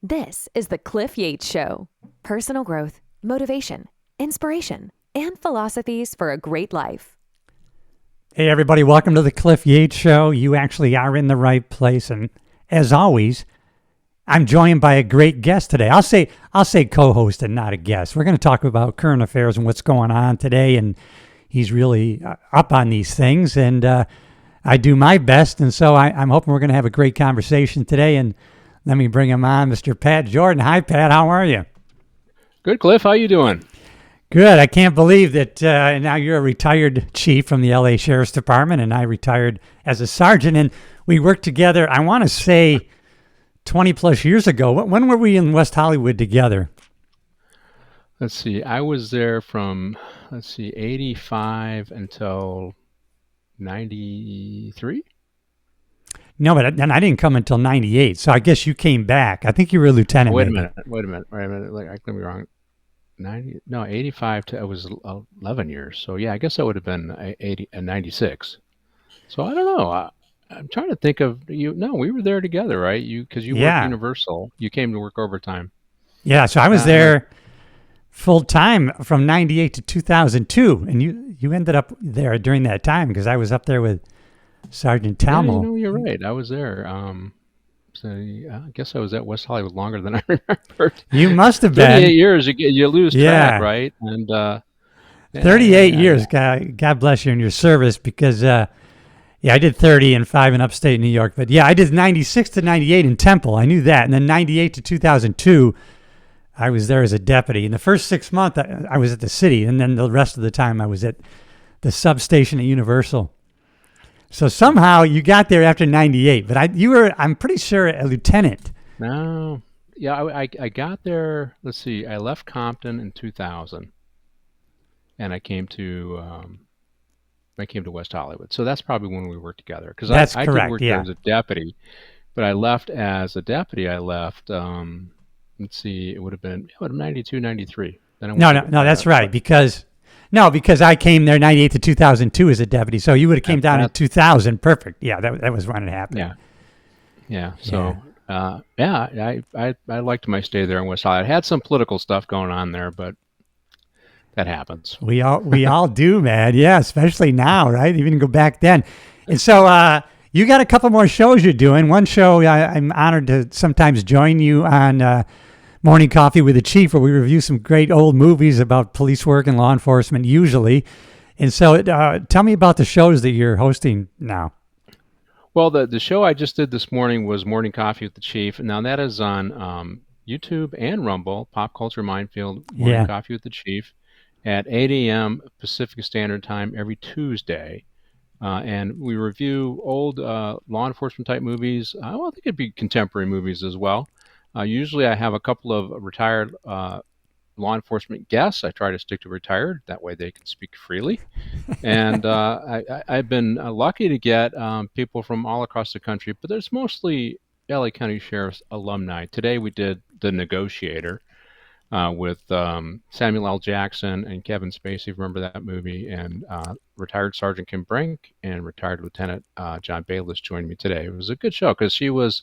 This is the Cliff Yates Show. Personal growth, motivation, inspiration, and philosophies for a great life. Hey, everybody, welcome to the Cliff Yates Show. You actually are in the right place. And as always, I'm joined by a great guest today. I'll say co-host and not a guest. We're going to talk about current affairs and what's going on today. And he's really up on these things. And I do my best. And so I'm hoping we're going to have a great conversation today. And let me bring him on, Mr. Pat Jordan. Hi, Pat. How are you? Good, Cliff. How you doing? Good. I can't believe that now you're a retired chief from the LA Sheriff's Department, and I retired as a sergeant, and we worked together, I want to say, 20 plus years ago. When were we in West Hollywood together? Let's see. I was there from, 85 until 93. No, but then I didn't come until 98, so I guess you came back. I think you were a lieutenant. Wait a maybe. minute. Like, I could be wrong. 85 to, it was 11 years. So, yeah, I guess that would have been 96. So, I don't know. I'm trying to think of you. No, we were there together, right? Because you Yeah. worked Universal. You came to work overtime. Yeah, so I was there full time from 98 to 2002, and you ended up there during that time because I was up there with Sergeant Talmo. Yeah, you're right. I was there. So I guess I was at West Hollywood longer than I remembered. You must have 38 been. years, you lose Yeah. track, right? And 38 years. God bless you in your service because, I did 30 and 5 in upstate New York. But yeah, I did 96 to 98 in Temple. I knew that. And then 98 to 2002, I was there as a deputy. In the first 6 months, I was at the city. And then the rest of the time, I was at the substation at Universal. So somehow you got there after 98. But I'm pretty sure, a lieutenant. No, yeah, I got there. Let's see, I left Compton in 2000, and I came to West Hollywood. So that's probably when we worked together. Because That's I correct, did work yeah. there as a deputy, but I left as a deputy. I left. Let's see, it would have been 92, 93. Then I went No, that's right. Because I came there 98 to 2002 as a deputy. So you would have came down in 2000. Perfect. Yeah, that was when it happened. Yeah. So, I liked my stay there in West Hollywood. I had some political stuff going on there, but that happens. We all do, man. Yeah, especially now, right? Even go back then. And so you got a couple more shows you're doing. One show I'm honored to sometimes join you on Morning Coffee with the Chief, where we review some great old movies about police work and law enforcement usually. And so tell me about the shows that you're hosting now. Well, the show I just did this morning was Morning Coffee with the Chief. Now that is on YouTube and Rumble, Pop Culture Minefield, Morning Coffee with the Chief, at 8 a.m. Pacific Standard Time every Tuesday. And we review old law enforcement type movies. I think it'd be contemporary movies as well. Usually I have a couple of retired law enforcement guests. I try to stick to retired. That way they can speak freely. And I've been lucky to get people from all across the country, but there's mostly LA County Sheriff's alumni. Today we did The Negotiator with Samuel L. Jackson and Kevin Spacey. Remember that movie? And retired Sergeant Kim Brink and retired Lieutenant John Bayless joined me today. It was a good show because she was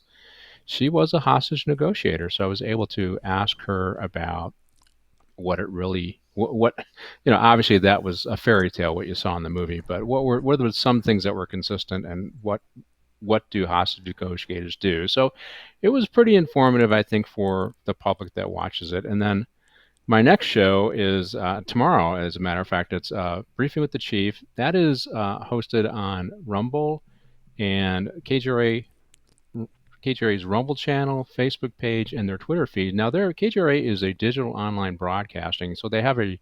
a hostage negotiator. So I was able to ask her about what it really, what obviously that was a fairy tale, what you saw in the movie, but what were some things that were consistent, and what do hostage negotiators do? So it was pretty informative, I think, for the public that watches it. And then my next show is tomorrow, as a matter of fact. It's Briefing with the Chief. That is hosted on Rumble and KGRA's Rumble channel, Facebook page, and their Twitter feed. Now, KGRA is a digital online broadcasting, so they have a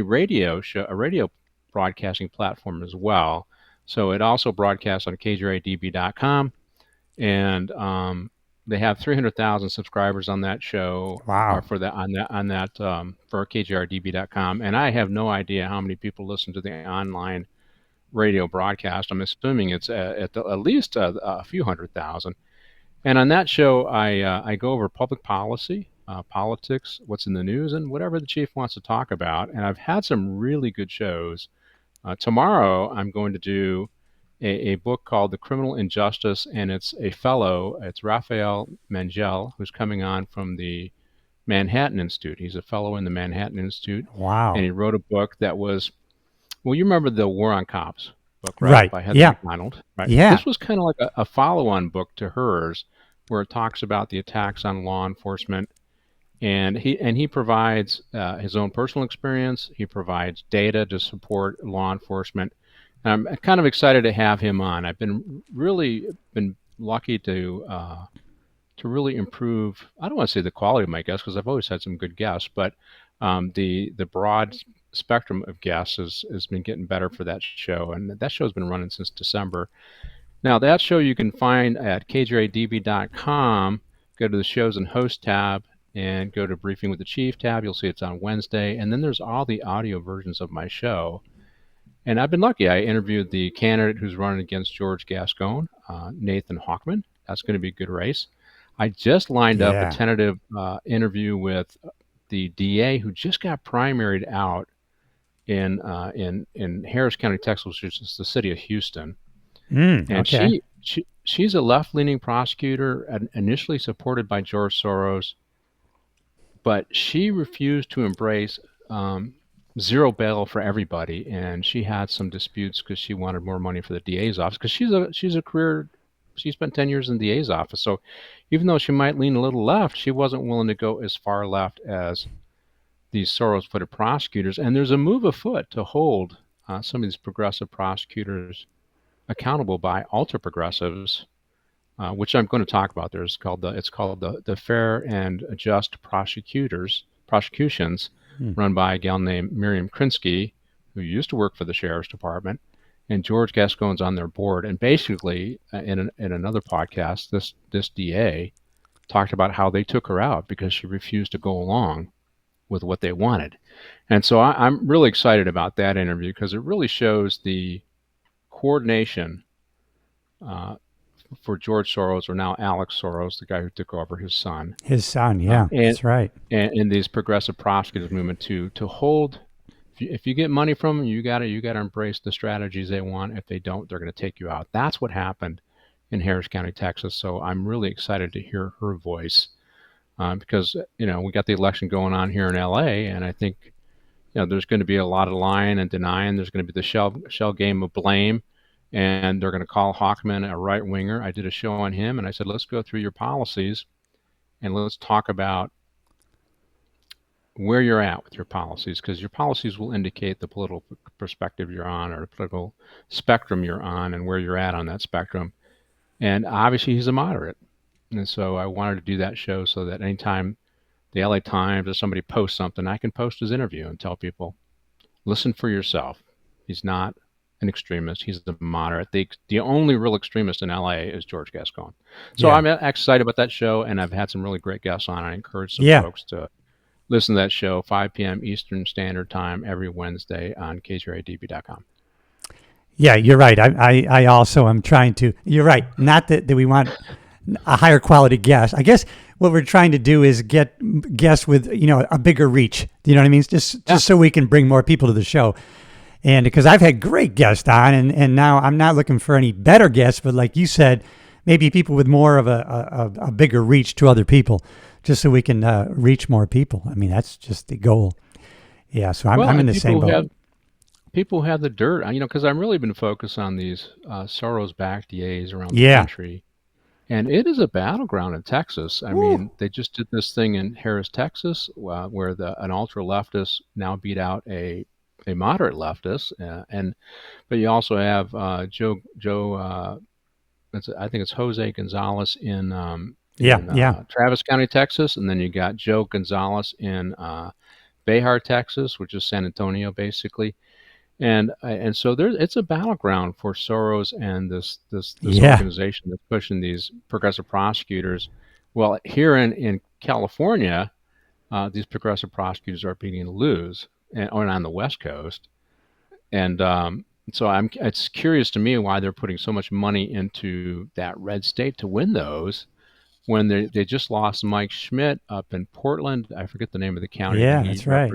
radio show, a radio broadcasting platform as well. So it also broadcasts on KGRADB.com, and they have 300,000 subscribers on that show. Wow. For KGRDB.com, and I have no idea how many people listen to the online radio broadcast. I'm assuming it's at least a few 100,000. And on that show, I go over public policy, politics, what's in the news, and whatever the chief wants to talk about. And I've had some really good shows. Tomorrow, I'm going to do a book called The Criminal Injustice, and it's Raphael Mengel, who's coming on from the Manhattan Institute. He's a fellow in the Manhattan Institute. Wow. And he wrote a book that was, well, you remember the War on Cops book, right? Right. By Heather Yeah. McDonald. Right? Yeah. This was kind of like a follow-on book to hers, where it talks about the attacks on law enforcement. And he provides his own personal experience. He provides data to support law enforcement. And I'm kind of excited to have him on. I've been lucky to really improve. I don't want to say the quality of my guests, because I've always had some good guests, but the broad spectrum of guests has been getting better for that show, and that show's been running since December. Now, that show you can find at kjradb.com. Go to the shows and host tab and go to Briefing with the Chief tab. You'll see it's on Wednesday, and then there's all the audio versions of my show. And I've been lucky. I interviewed the candidate who's running against George Gascon, Nathan Hawkman. That's going to be a good race. I just lined up a tentative interview with the DA who just got primaried out in Harris County, Texas, which is the city of Houston. And okay. she's a left-leaning prosecutor, initially supported by George Soros, but she refused to embrace zero bail for everybody, and she had some disputes because she wanted more money for the DA's office, because she spent 10 years in the DA's office. So even though she might lean a little left, she wasn't willing to go as far left as these Soros-footed prosecutors. And there's a move afoot to hold some of these progressive prosecutors accountable by ultra-progressives, which I'm going to talk about. It's called the Fair and Just Prosecutions, run by a gal named Miriam Krinsky, who used to work for the Sheriff's Department, and George Gascon's on their board. And basically, in another podcast, this DA talked about how they took her out because she refused to go along with what they wanted. And so I'm really excited about that interview, because it really shows the coordination for George Soros, or now Alex Soros, the guy who took over his son. His son, yeah, that's right. And these progressive prosecutors movement to hold. If you get money from them, you got to embrace the strategies they want. If they don't, they're going to take you out. That's what happened in Harris County, Texas. So I'm really excited to hear her voice, because we got the election going on here in LA, and I think there's going to be a lot of lying and denying. There's going to be the shell game of blame. And they're going to call Hawkman a right-winger. I did a show on him, and I said, let's go through your policies, and let's talk about where you're at with your policies, because your policies will indicate the political perspective you're on, or the political spectrum you're on, and where you're at on that spectrum. And obviously, he's a moderate. And so I wanted to do that show so that anytime the LA Times or somebody posts something, I can post his interview and tell people, listen for yourself. He's not an extremist. He's the moderate. The only real extremist in LA is George Gascon. So I'm excited about that show, and I've had some really great guests on. I encourage some folks to listen to that show, 5 p.m. Eastern Standard Time every Wednesday on kjradb.com. Yeah, you're right. I also am trying to. You're right. Not that we want a higher quality guest. I guess what we're trying to do is get guests with a bigger reach. You know what I mean? Just so we can bring more people to the show. And because I've had great guests on, and now I'm not looking for any better guests, but like you said, maybe people with more of a bigger reach to other people, just so we can reach more people. I mean, that's just the goal. Yeah, so I'm in the same boat. People have the dirt, because I've really been focused on these Soros-backed DAs around the country. And it is a battleground in Texas. I mean, they just did this thing in Harris, Texas, where an ultra-leftist now beat out a moderate leftist, but you also have Joe. I think it's Jose Gonzalez in Travis County, Texas, and then you got Joe Gonzalez in Behar, Texas, which is San Antonio, basically, and so it's a battleground for Soros and this organization that's pushing these progressive prosecutors. Well, here in California, these progressive prosecutors are beginning to lose. Or on the West Coast, and so it's curious to me why they're putting so much money into that red state to win those, when they just lost Mike Schmidt up in Portland. I forget the name of the county. Yeah, that's right.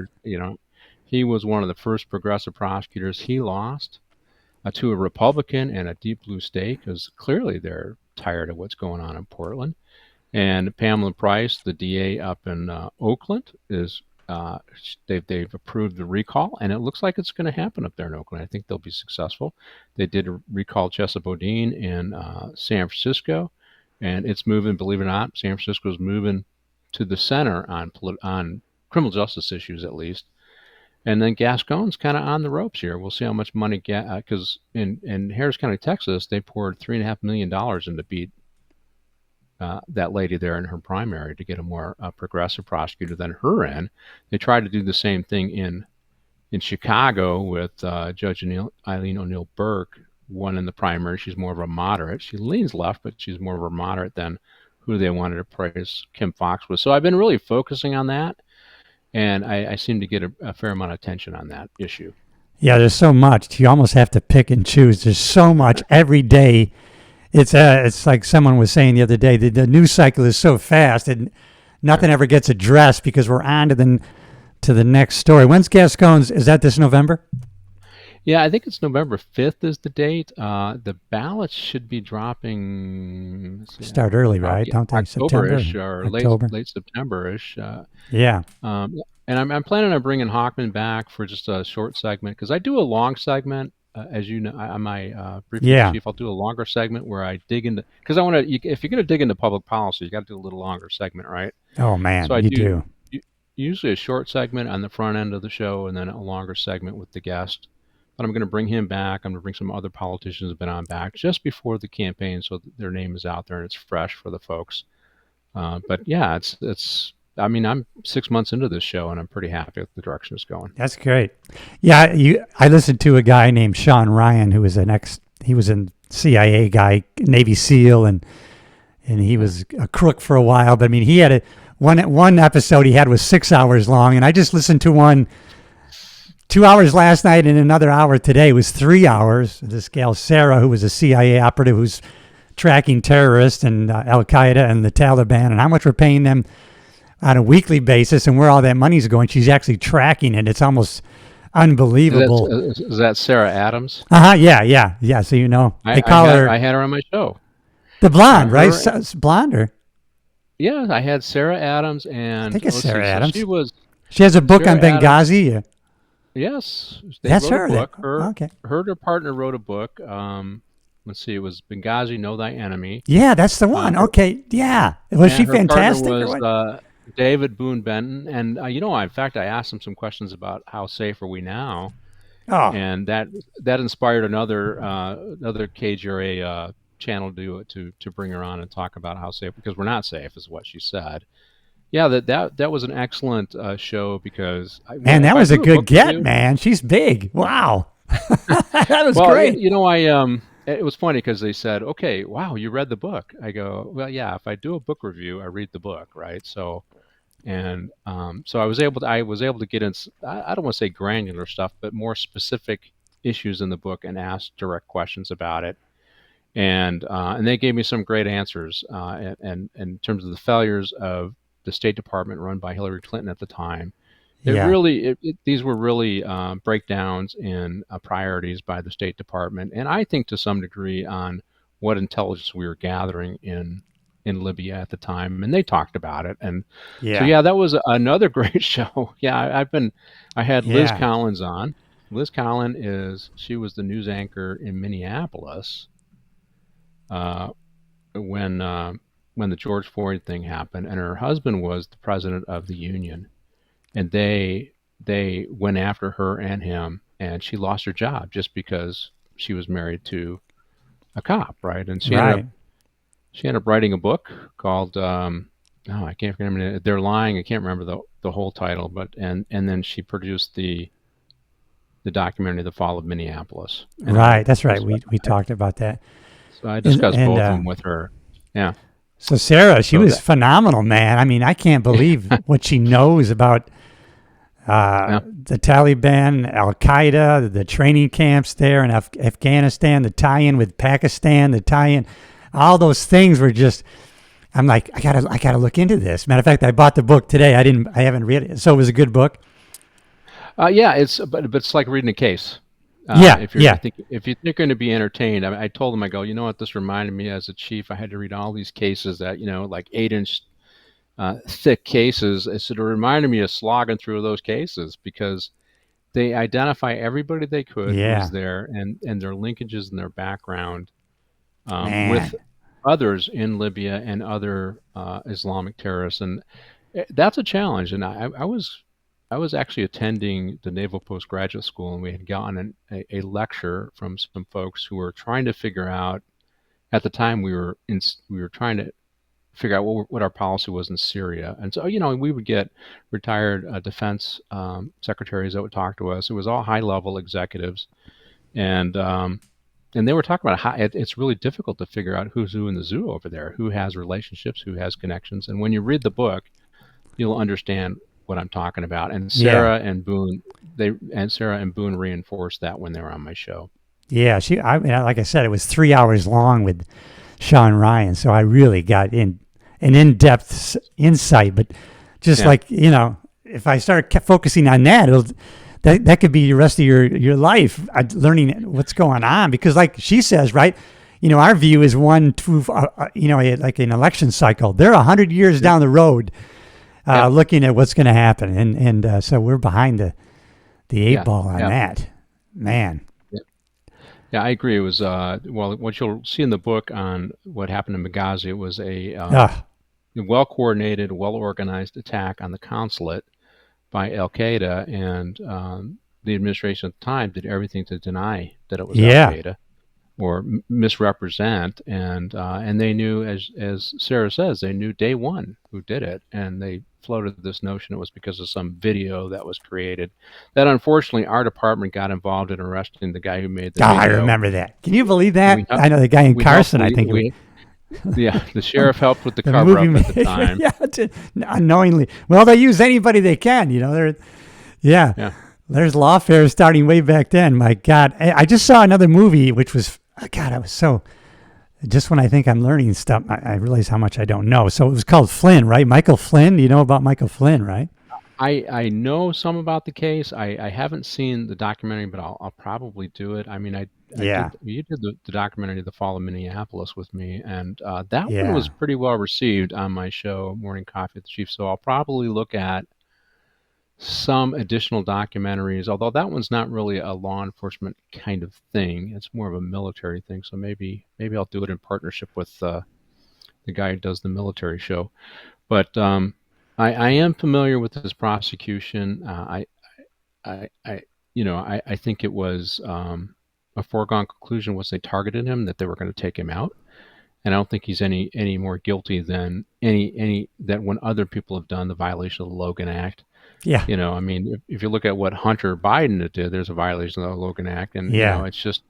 He was one of the first progressive prosecutors. He lost. to a Republican and a deep blue state, because clearly they're tired of what's going on in Portland. And Pamela Price, the DA up in Oakland, is they've approved the recall, and it looks like it's going to happen up there in Oakland. I think they'll be successful. They did recall Chesa Boudin in San Francisco, and it's moving. Believe it or not, San Francisco is moving to the center on criminal justice issues, at least. And then Gascon's kind of on the ropes here. We'll see how much money because in Harris County, Texas, they poured $3.5 million in to beat that lady there in her primary to get a more progressive prosecutor than her in. They tried to do the same thing in Chicago with Judge Eileen O'Neill Burke, won in the primary. She's more of a moderate. She leans left, but she's more of a moderate than who they wanted to praise Kim Foxx with. So I've been really focusing on that, and I seem to get a fair amount of attention on that issue. Yeah, there's so much. You almost have to pick and choose. There's so much every day. It's like someone was saying the other day, the news cycle is so fast and nothing ever gets addressed because we're on to the next story. When's Gascon's? Is that this November? Yeah, I think it's November 5th is the date. The ballots should be dropping. Start early, right? Don't they? October-ish or October. late September-ish. Yeah. And I'm planning on bringing Hochman back for just a short segment, because I do a long segment. As you know, on my briefing chief, I'll do a longer segment where I dig into, because I want to. If you're going to dig into public policy, you got to do a little longer segment, right? Oh man, so you do. Usually a short segment on the front end of the show, and then a longer segment with the guest. But I'm going to bring him back. I'm going to bring some other politicians who've been on back just before the campaign, so that their name is out there and it's fresh for the folks. But yeah, it's. I mean, I'm 6 months into this show, and I'm pretty happy with the direction it's going. That's great. Yeah, I listened to a guy named Sean Ryan, who was he was a CIA guy, Navy SEAL, and he was a crook for a while. But I mean, he had one episode he had was 6 hours long, and I just listened to one 2 hours last night, and another hour today. It was 3 hours. This gal Sarah, who was a CIA operative, who's tracking terrorists and Al Qaeda and the Taliban, and how much we're paying them on a weekly basis and where all that money's going. She's actually tracking it. It's almost unbelievable. Is that Sarah Adams? Yeah. So you know, I had her on my show. The blonde, right? Blonde or? Yeah, I had Sarah Adams, and I think it's Sarah Adams. She has a book Sarah on Benghazi. Adams, yes, that's her. Book. Okay. Her partner wrote a book. Let's see, it was Benghazi, Know Thy Enemy. Yeah, that's the one. Okay, yeah. Was she fantastic? Her partner was David Boone Benton, and in fact, I asked him some questions about how safe are we now, and that inspired another KGRA channel to bring her on and talk about how safe, because we're not safe, is what she said. Yeah, that was an excellent show, because that was a good get, man. She's big. Wow, that was great. It was funny because they said, "Okay, wow, you read the book." I go, "Well, yeah. If I do a book review, I read the book, right?" So, so I was able to get in. I don't want to say granular stuff, but more specific issues in the book, and ask direct questions about it. And they gave me some great answers. And in terms of the failures of the State Department run by Hillary Clinton at the time. These were really breakdowns in priorities by the State Department, and I think to some degree on what intelligence we were gathering in Libya at the time, and they talked about it. And so that was another great show. Yeah, I had Liz Collins on. Liz Collins she was the news anchor in Minneapolis when the George Floyd thing happened, and her husband was the president of the union. And they went after her and him, and she lost her job just because she was married to a cop, right? And she ended up writing a book called I can't remember. They're Lying. I can't remember the whole title, but and then she produced the documentary, The Fall of Minneapolis. Right, that's right. We talked about that. So I discussed both of them with her. Yeah. So Sarah, she was phenomenal, man. I mean, I can't believe what she knows about the Taliban, Al Qaeda, the training camps there in Afghanistan, the tie-in with Pakistan, the tie-in, all those things were just. I'm like, I gotta look into this. Matter of fact, I bought the book today. I haven't read it. So it was a good book. But it's like reading a case. Yeah, If yeah, you're going to be entertained, I told them, I go, you know what, this reminded me as a chief. I had to read all these cases that, like 8-inch thick cases. It sort of reminded me of slogging through those cases because they identify everybody they could who was yeah, there and their linkages and their background with man. others in Libya and other Islamic terrorists, and that's a challenge. And I was actually attending the Naval Postgraduate School, and we had gotten a lecture from some folks who were trying to figure out. At the time, we were trying to figure out what our policy was in Syria, and so we would get retired defense secretaries that would talk to us. It was all high level executives, and and they were talking about how it's really difficult to figure out who's who in the zoo over there, who has relationships, who has connections. And when you read the book, you'll understand what I'm talking about. And Yeah, Sarah and Boone reinforced that when they were on my show. yeah. I mean, like I said, it was 3 hours long with Sean Ryan, so I really got an in-depth insight. But just Yeah, like if I start focusing on that, that could be the rest of your life, learning what's going on. Because, like she says, right? Our view is one, two, like an election cycle. They're 100 years yeah, down the road, yeah, looking at what's going to happen, and so we're behind the eight yeah, ball on yeah. that, man. Yeah, yeah, I agree. It was well, what you'll see in the book on what happened in Benghazi. It was Uh, a well coordinated, well organized attack on the consulate by Al Qaeda, and the administration at the time did everything to deny that it was Al yeah, Qaeda or misrepresent, and they knew, as Sarah says, they knew day one who did it, and they floated this notion it was because of some video that was created. That unfortunately, our department got involved in arresting the guy who made the I video. remember that. Can you believe that? We I know the guy in we helped. Carson. I think Yeah, the sheriff helped with the the cover movie up at the maker, time. yeah, unknowingly. Well, they use anybody they can. Yeah. Yeah. There's lawfare starting way back then. My God, I just saw another movie, which was God. I was so just when I think I'm learning stuff, I realize how much I don't know. So it was called Flynn, right? Michael Flynn. You know about Michael Flynn, right? I know some about the case. I haven't seen the documentary, but I'll probably do it. I mean, I Yeah, did you did the documentary The Fall of Minneapolis with me, and that one was yeah, pretty well received on my show Morning Coffee with the Chief. So I'll probably look at some additional documentaries, although that one's not really a law enforcement kind of thing. It's more of a military thing. So maybe I'll do it in partnership with the guy who does the military show. But I am familiar with this prosecution. I think it was a foregone conclusion once they targeted him that they were going to take him out. And I don't think he's any more guilty than any that when other people have done the violation of the Logan Act. yeah, I mean, if you look at what Hunter Biden did, there's a violation of the Logan Act, and yeah. it's just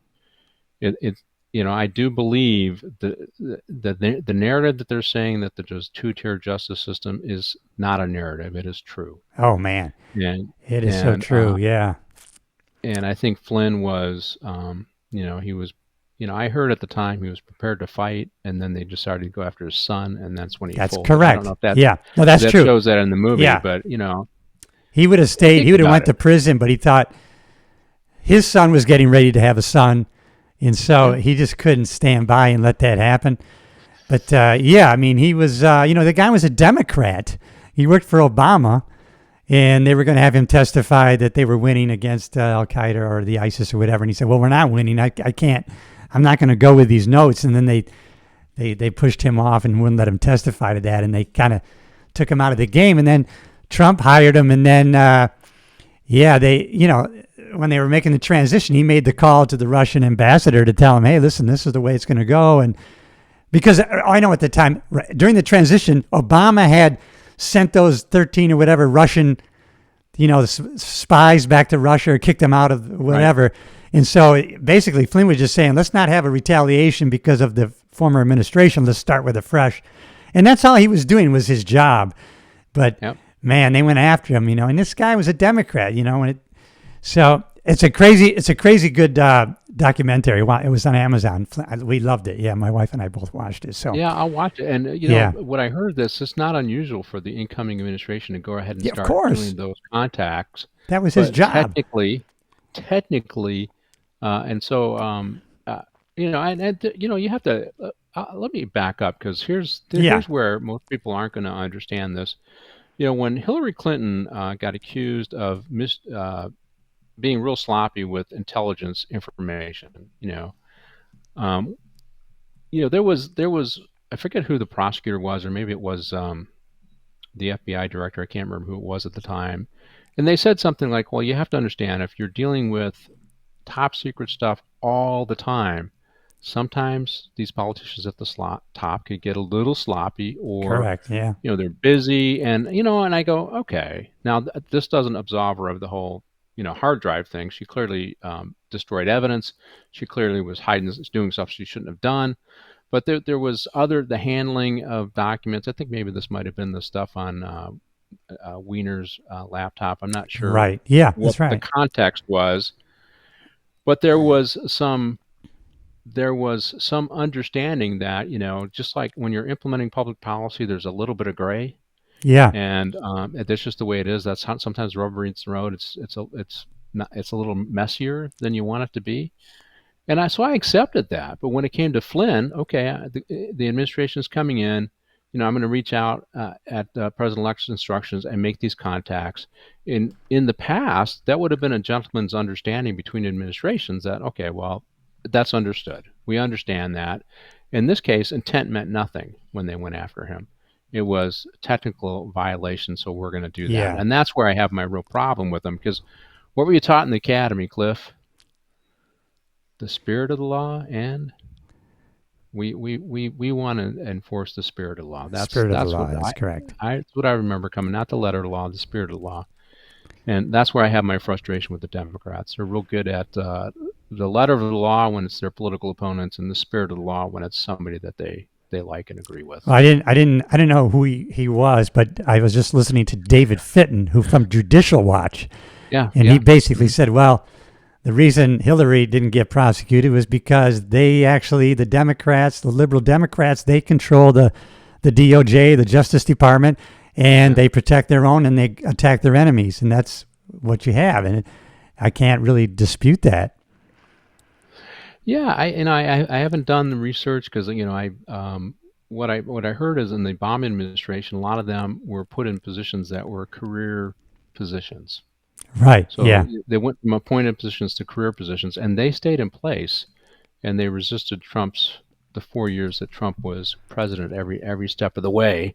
it. I do believe the narrative that they're saying that there's two-tier justice system is not a narrative. It is true, Oh man, and it is so and true. Yeah, and I think Flynn was, he was, I heard at the time he was prepared to fight, and then they decided to go after his son, and that's when he that's folded. I don't correct. know if that Yeah, no, that's that true. shows that in the movie, Yeah, but he would have stayed. He think would have about went to it. prison, but he thought his son was getting ready to have a son, and so Yeah, he just couldn't stand by and let that happen. But yeah, I mean, he was, the guy was a Democrat. He worked for Obama, and they were going to have him testify that they were winning against Al Qaeda or the ISIS or whatever. And he said, "Well, we're not winning. I can't. I'm not going to go with these notes." And then they pushed him off and wouldn't let him testify to that, and they kind of took him out of the game. And then Trump hired him, and then yeah, when they were making the transition, he made the call to the Russian ambassador to tell him, "Hey, listen, this is the way it's going to go." And because I know at the time, during the transition, Obama had sent those 13 or whatever Russian, spies back to Russia or kicked them out of right. whatever. And so basically Flynn was just saying, let's not have a retaliation because of the former administration. Let's start with a fresh. And that's all he was doing was his job. But Yep. man, they went after him, and this guy was a Democrat, so it's a crazy good documentary. It was on Amazon. We loved it. Yeah, my wife and I both watched it. So Yeah, I'll watch it. And yeah, what I heard this, it's not unusual for the incoming administration to go ahead and yeah, of start course, doing those contacts. that was his But job. technically, And so, you have to. Let me back up because Yeah. here's where most people aren't going to understand this. When Hillary Clinton got accused of being real sloppy with intelligence information, um, there was I forget who the prosecutor was, or maybe it was the FBI director. I can't remember who it was at the time, and they said something like, "Well, you have to understand if you're dealing with top secret stuff all the time. Sometimes these politicians at the top could get a little sloppy, or Correct. Yeah. they're busy, and I go, okay, now this doesn't absolve her of the whole hard drive thing. She clearly destroyed evidence. She clearly was doing stuff she shouldn't have done. But there was the handling of documents. I think maybe this might have been the stuff on Wiener's laptop. I'm not sure Right. Yeah, what that's the right. context was, but there was some understanding that just like when you're implementing public policy, there's a little bit of gray, Yeah. and that's just the way it is. That's how sometimes rubber meets the road. It's a little messier than you want it to be, and I accepted that. But when it came to Flynn, okay, the administration's coming in. I'm going to reach out at President-elect's instructions and make these contacts. In the past, that would have been a gentleman's understanding between administrations that, okay, well, that's understood. We understand that. In this case, intent meant nothing when they went after him. It was a technical violation, so we're going to do that. Yeah. And that's where I have my real problem with them, because what were you taught in the academy, Cliff? The spirit of the law, and we want to enforce the spirit of the law. That's Spirit of the that's law. what That's correct. that's what I remember coming, not the letter of the law, the spirit of the law. And that's where I have my frustration with the Democrats. They're real good at the letter of the law when it's their political opponents, and the spirit of the law when it's somebody that they like and agree with. Well, I didn't know who he was, but I was just listening to David Fitton, who from Judicial Watch, Yeah, and yeah. he basically said, well, the reason Hillary didn't get prosecuted was because the Democrats, the liberal Democrats, they control the DOJ, the Justice Department, and they protect their own and they attack their enemies, and that's what you have, and I can't really dispute that. Yeah, I haven't done the research because what I heard is in the Obama administration, a lot of them were put in positions that were career positions. Right. So Yeah. they went from appointed positions to career positions, and they stayed in place, and they resisted the 4 years that Trump was president every step of the way,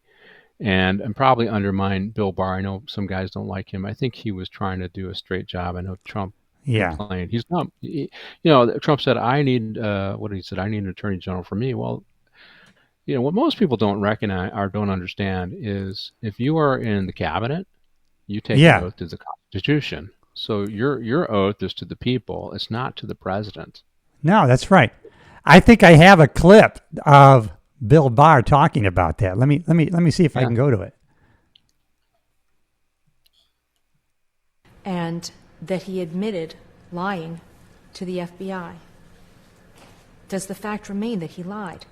and probably undermined Bill Barr. I know some guys don't like him. I think he was trying to do a straight job. I know Trump Yeah. complained. He's not, Trump said, what did he said? I need an attorney general for me. Well, what most people don't recognize or don't understand is if you are in the cabinet, you take an Yeah. oath to the Constitution. So your oath is to the people. It's not to the president. No, that's right. I think I have a clip of Bill Barr talking about that. Let me see if I Yeah. can go to it. And that he admitted lying to the FBI. Does the fact remain that he lied?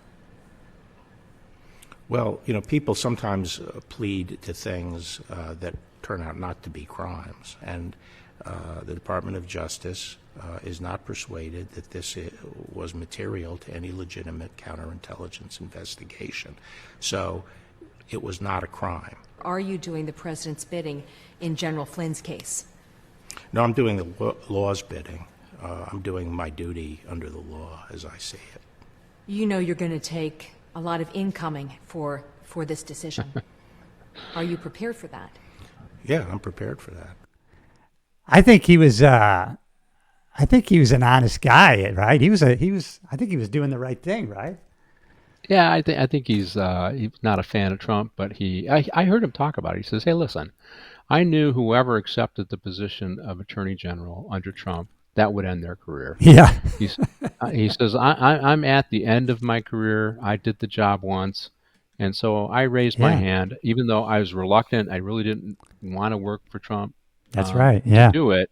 Well, people sometimes plead to things that turn out not to be crimes, and the Department of Justice is not persuaded that this was material to any legitimate counterintelligence investigation. So it was not a crime. Are you doing the president's bidding in General Flynn's case? No, I'm doing the law's bidding. I'm doing my duty under the law as I see it. You know you're going to take a lot of incoming for this decision. Are you prepared for that? Yeah, I'm prepared for that. I think he was an honest guy, right? I think he was doing the right thing, right? Yeah, I think he's not a fan of Trump, but I heard him talk about it. He says, "Hey, listen, I knew whoever accepted the position of Attorney General under Trump, that would end their career." Yeah. He says, I'm at the end of my career. I did the job once. And so I raised my hand, even though I was reluctant. I really didn't want to work for Trump. That's right. Yeah. To do it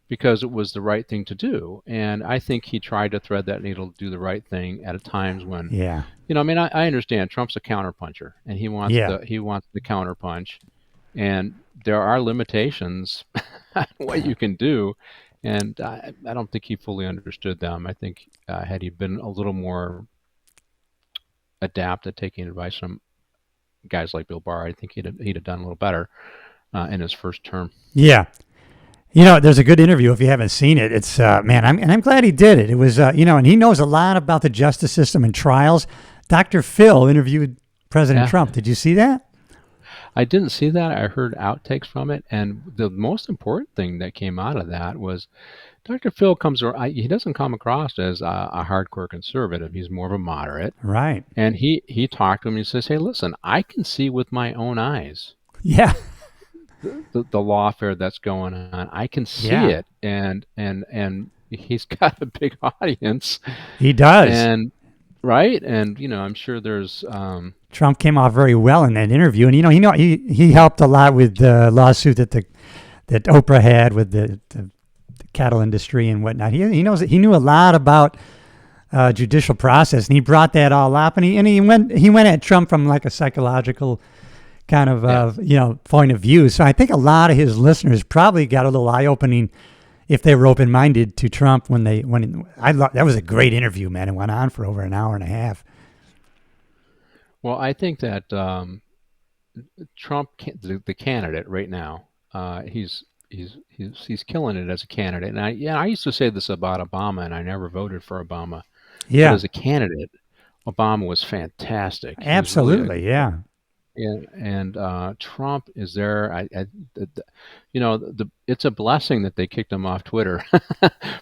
because it was the right thing to do. And I think he tried to thread that needle to do the right thing at times when, Yeah. I understand Trump's a counterpuncher and he wants the counterpunch. And there are limitations on what you can do. And I don't think he fully understood them. I think had he been a little more adept at taking advice from guys like Bill Barr, I think he'd have done a little better in his first term. Yeah. There's a good interview if you haven't seen it. It's man, I'm glad he did it. It was and he knows a lot about the justice system and trials. Dr. Phil interviewed President Trump. Did you see that? I didn't see that. I heard outtakes from it, and the most important thing that came out of that was Dr. Phil he doesn't come across as a hardcore conservative. He's more of a moderate, right? And he talked to him. He says, "Hey, listen, I can see with my own eyes." Yeah. The lawfare that's going on. I can see it, and he's got a big audience. He does, and right, and I'm sure there's. Trump came off very well in that interview, and he helped a lot with the lawsuit that Oprah had with the cattle industry and whatnot. He knew a lot about judicial process, and he brought that all up, and he went at Trump from like a psychological kind of point of view. So I think a lot of his listeners probably got a little eye-opening if they were open-minded to Trump that was a great interview, man. It went on for over an hour and a half. Well, I think that Trump, the candidate right now, he's killing it as a candidate. And I used to say this about Obama, and I never voted for Obama. Yeah, but as a candidate, Obama was fantastic. Absolutely, yeah. And Trump is there. It's a blessing that they kicked him off Twitter.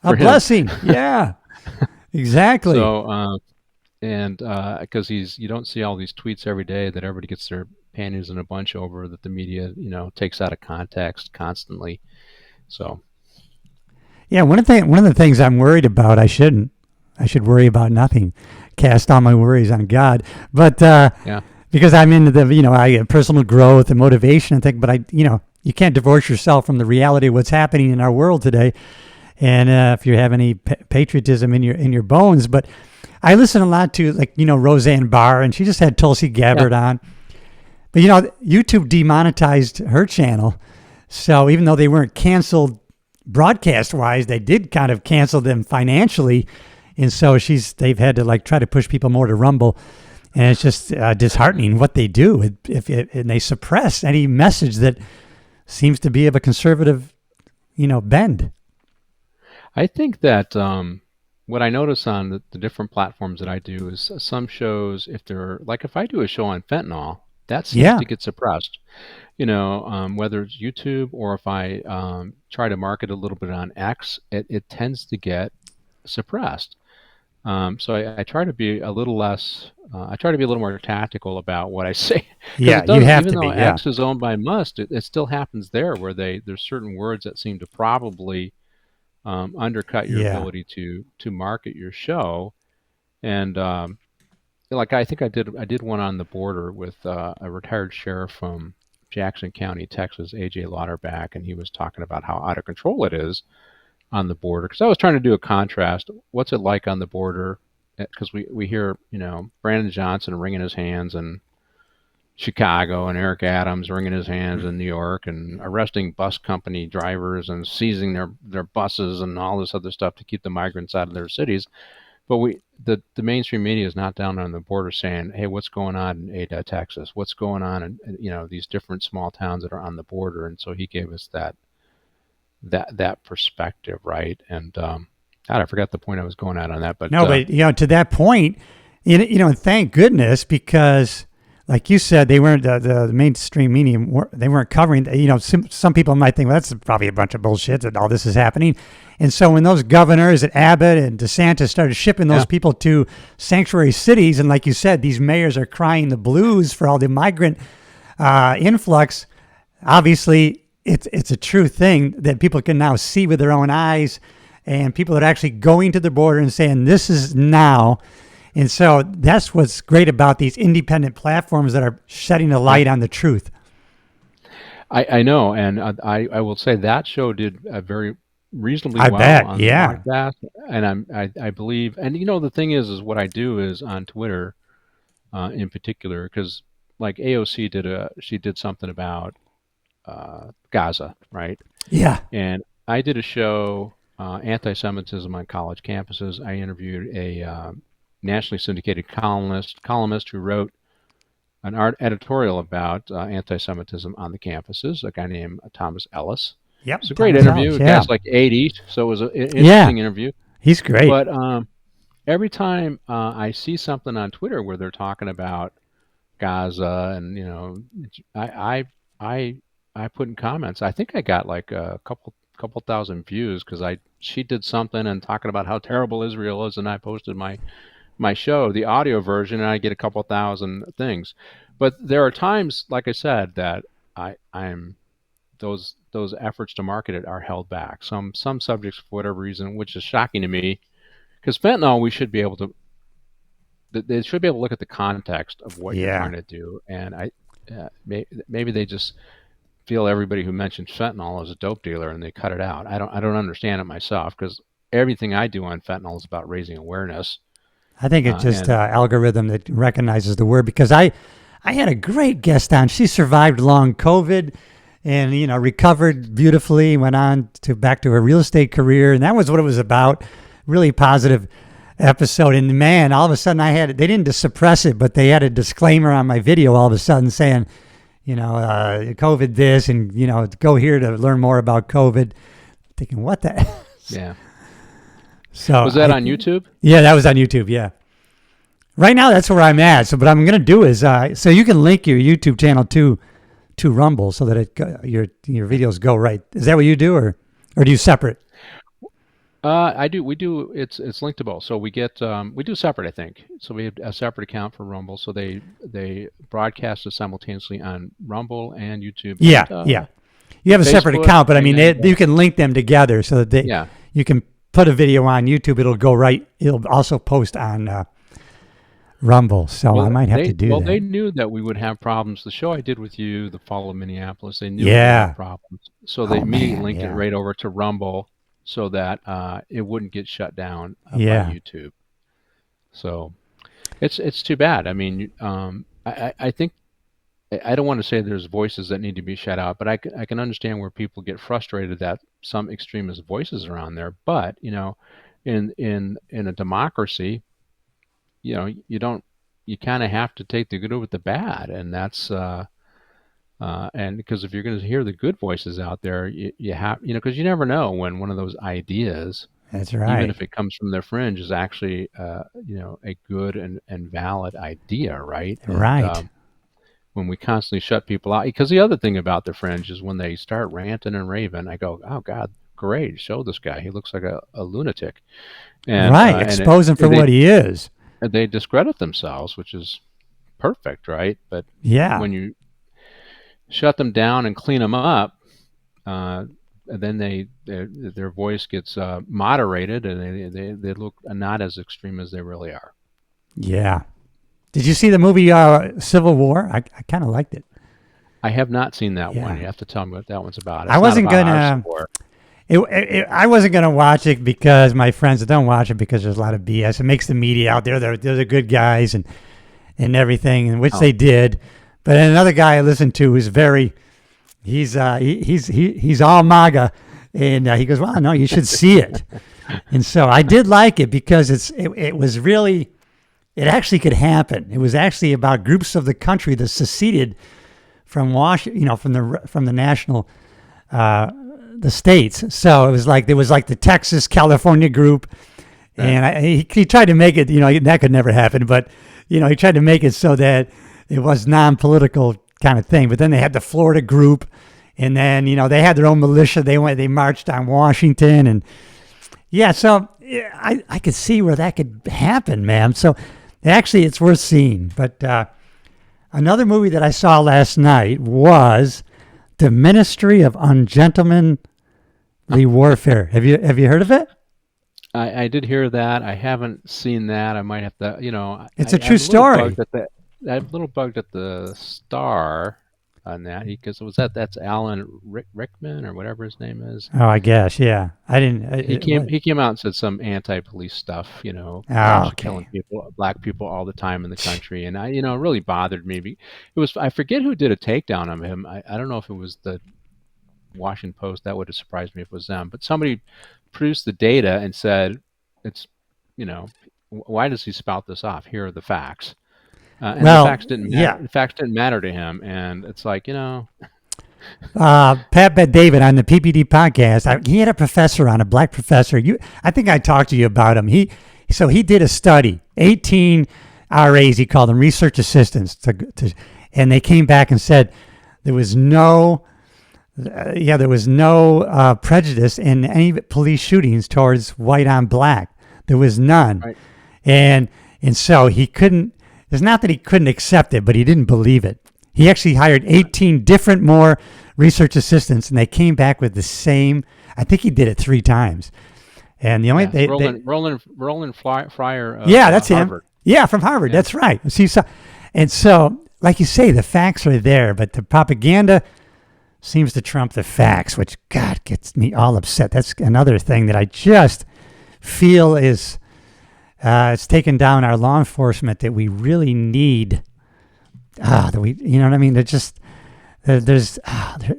Blessing, yeah, exactly. So, because you don't see all these tweets every day that everybody gets their panties in a bunch over, that the media takes out of context constantly. So, yeah, one of the things I'm worried about. I should worry about nothing. Cast all my worries on God, but because I'm into the personal growth and motivation and things. But you can't divorce yourself from the reality of what's happening in our world today. And if you have any patriotism in your bones, but I listen a lot to Roseanne Barr, and she just had Tulsi Gabbard on. But YouTube demonetized her channel, so even though they weren't canceled broadcast wise, they did kind of cancel them financially, and so they've had to try to push people more to Rumble. And it's just disheartening what they do and they suppress any message that seems to be of a conservative, bend. I think that what I notice on the different platforms that I do is some shows, if I do a show on fentanyl, that seems to get suppressed. Whether it's YouTube or if I try to market a little bit on X, it tends to get suppressed. So I try to be a little less. I try to be a little more tactical about what I say. Yeah, you have to be. Even though X is owned by Musk, it still happens there where there's certain words that seem to probably undercut your ability to market your show. And I think I did one on the border with a retired sheriff from Jackson County, Texas, AJ Lauterbach, and he was talking about how out of control it is on the border, because I was trying to do a contrast. What's it like on the border? Because we hear Brandon Johnson wringing his hands in Chicago and Eric Adams wringing his hands in New York and arresting bus company drivers and seizing their buses and all this other stuff to keep the migrants out of their cities. But the mainstream media is not down on the border saying, hey, what's going on in Ada, Texas? What's going on in these different small towns that are on the border? And so he gave us that perspective, right? And God, I forgot the point I was going at on that, but but to that point, thank goodness, because like you said, they weren't the mainstream media. They weren't covering. Some people might think, well, that's probably a bunch of bullshit that all this is happening. And so when those governors at Abbott and DeSantis started shipping those people to sanctuary cities, and like you said, these mayors are crying the blues for all the migrant influx. Obviously, it's a true thing that people can now see with their own eyes, and people are actually going to the border and saying, this is now. And so that's what's great about these independent platforms that are shedding a light on the truth. I know, and I will say that show did very reasonably well on the podcast. And I believe, and the thing is what I do is on Twitter, in particular, because like AOC she did something about Gaza, right? Yeah. And I did a show anti-Semitism on college campuses. I interviewed a nationally syndicated columnist who wrote an editorial about anti-Semitism on the campuses, a guy named Thomas Ellis. Yep. It's a great Thomas interview. Ellis, The yeah. guy's like 80, so it was an interesting interview. He's great. But every time I see something on Twitter where they're talking about Gaza, and I put in comments. I think I got like a couple thousand views because she did something and talking about how terrible Israel is, and I posted my show, the audio version, and I get a couple thousand things. But there are times, like I said, that I'm those efforts to market it are held back. Some subjects, for whatever reason, which is shocking to me, because fentanyl, we should be able to. They should be able to look at the context of what you're trying to do, and maybe they just feel everybody who mentions fentanyl is a dope dealer and they cut it out. I don't understand it myself, because everything I do on fentanyl is about raising awareness. I think it's just algorithm that recognizes the word, because I had a great guest on. She survived long COVID and, recovered beautifully, went on back to her real estate career. And that was what it was about. Really positive episode. And man, all of a sudden they didn't just suppress it, but they had a disclaimer on my video all of a sudden saying, COVID this, and, go here to learn more about COVID. Thinking, what the? Yeah. So was that on YouTube? Yeah, that was on YouTube. Yeah. Right now, that's where I'm at. So what I'm going to do is, so you can link your YouTube channel to Rumble so that your videos go right. Is that what you do, or do you separate? I do. We do. It's linked to both. So we do separate, I think. So we have a separate account for Rumble. So they broadcast it simultaneously on Rumble and YouTube. Yeah, and, yeah. You have a separate Facebook, account, but I mean, you can link them together so that you can put a video on YouTube. It'll go right. It'll also post on Rumble. So I might have to do that. Well, they knew that we would have problems. The show I did with you, The Fall of Minneapolis, they knew we would have problems. So they immediately linked it right over to Rumble, so that it wouldn't get shut down by YouTube. So it's too bad. I mean, I think, I don't want to say there's voices that need to be shut out, but I can understand where people get frustrated that some extremist voices are on there. But in a democracy, you kind of have to take the good with the bad, and that's and because if you're going to hear the good voices out there, you have, because you never know when one of those ideas, that's right, even if it comes from the fringe, is actually a good and valid idea, right? Right. And, when we constantly shut people out, because the other thing about the fringe is when they start ranting and raving, I go, oh God, great, show this guy. He looks like a lunatic. And, right, expose him for what he is. And they discredit themselves, which is perfect, right? But when you shut them down and clean them up, then their voice gets moderated, and they look not as extreme as they really are. Yeah. Did you see the movie Civil War? I kind of liked it. I have not seen that one. You have to tell me what that one's about. I wasn't gonna watch it because my friends don't watch it because there's a lot of BS. It makes the media out there. They're the good guys and everything, and which they did. But another guy I listened to is he's all MAGA, and he goes, well, no, you should see it. And so I did like it because it was really. It actually could happen. It was actually about groups of the country that seceded from from the national, the states. So it was like the Texas, California group, and he tried to make it. That could never happen, but he tried to make it so that it was non-political kind of thing. But then they had the Florida group, and then they had their own militia. They marched on Washington, and so I could see where that could happen, ma'am. So. Actually, it's worth seeing. But another movie that I saw last night was The Ministry of Ungentlemanly Warfare. Have you heard of it? I did hear that. I haven't seen that. I might have to. It's a true story. I'm a little bugged at the star on that, because that's Alan Rickman or whatever his name is. Oh, I guess, yeah. I didn't. He came out and said some anti-police stuff, killing people, black people all the time in the country, and it really bothered me. It was, I forget who did a takedown of him. I don't know if it was the Washington Post. That would have surprised me if it was them, but somebody produced the data and said, it's, why does he spout this off? Here are the facts. And Well, the facts didn't matter. yeah. The facts didn't matter to him. And it's like, Pat Bet David on the PPD podcast, he had a professor on, a black professor. I think I talked to you about him. So he did a study, 18 RAs, he called them, research assistants, and they came back and said there was no prejudice in any police shootings towards white on black. There was none. Right. And so he couldn't, it's not that he couldn't accept it, but he didn't believe it. He actually hired 18 different more research assistants, and they came back with the same. I think he did it 3 times. And the only Roland Fryer. Of, that's Harvard. him. Yeah, from Harvard. Yeah. That's right. So, like you say, the facts are there, but the propaganda seems to trump the facts, which God gets me all upset. That's another thing that I just feel is it's taken down our law enforcement that we really need. You know what I mean? There's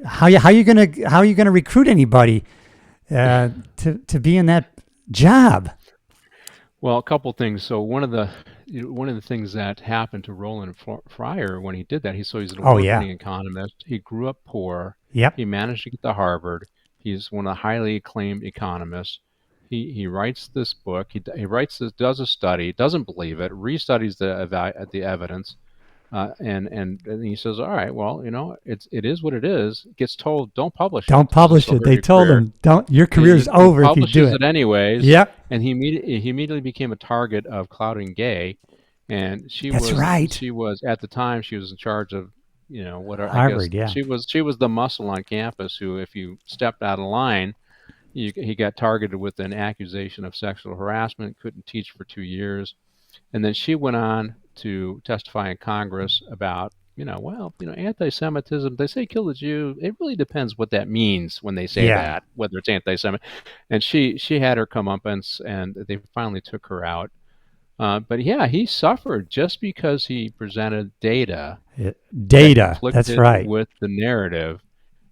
how you gonna recruit anybody to be in that job? Well, a couple things. So one of the things that happened to Roland Fryer when he did that, he's an award-winning economist. He grew up poor. Yep. He managed to get to Harvard. He's one of the highly acclaimed economists. He writes this book. He does a study, doesn't believe it, restudies the evidence. And he says, all right, well, it is what it is. Gets told, don't publish it. Don't publish it. They told him, your career's over if you do it. Publishes it anyways. Yep. And he immediately became a target of Claudine Gay, and That's right. She was at the time she was in charge of Harvard. Yeah. She was the muscle on campus who, if you stepped out of line, he got targeted with an accusation of sexual harassment. Couldn't teach for 2 years, and then she went on to testify in Congress about, anti-Semitism. They say kill the Jew. It really depends what that means when they say that, whether it's anti-Semitic. And she had her comeuppance, and they finally took her out. But yeah, he suffered just because he presented data. That's right. With the narrative,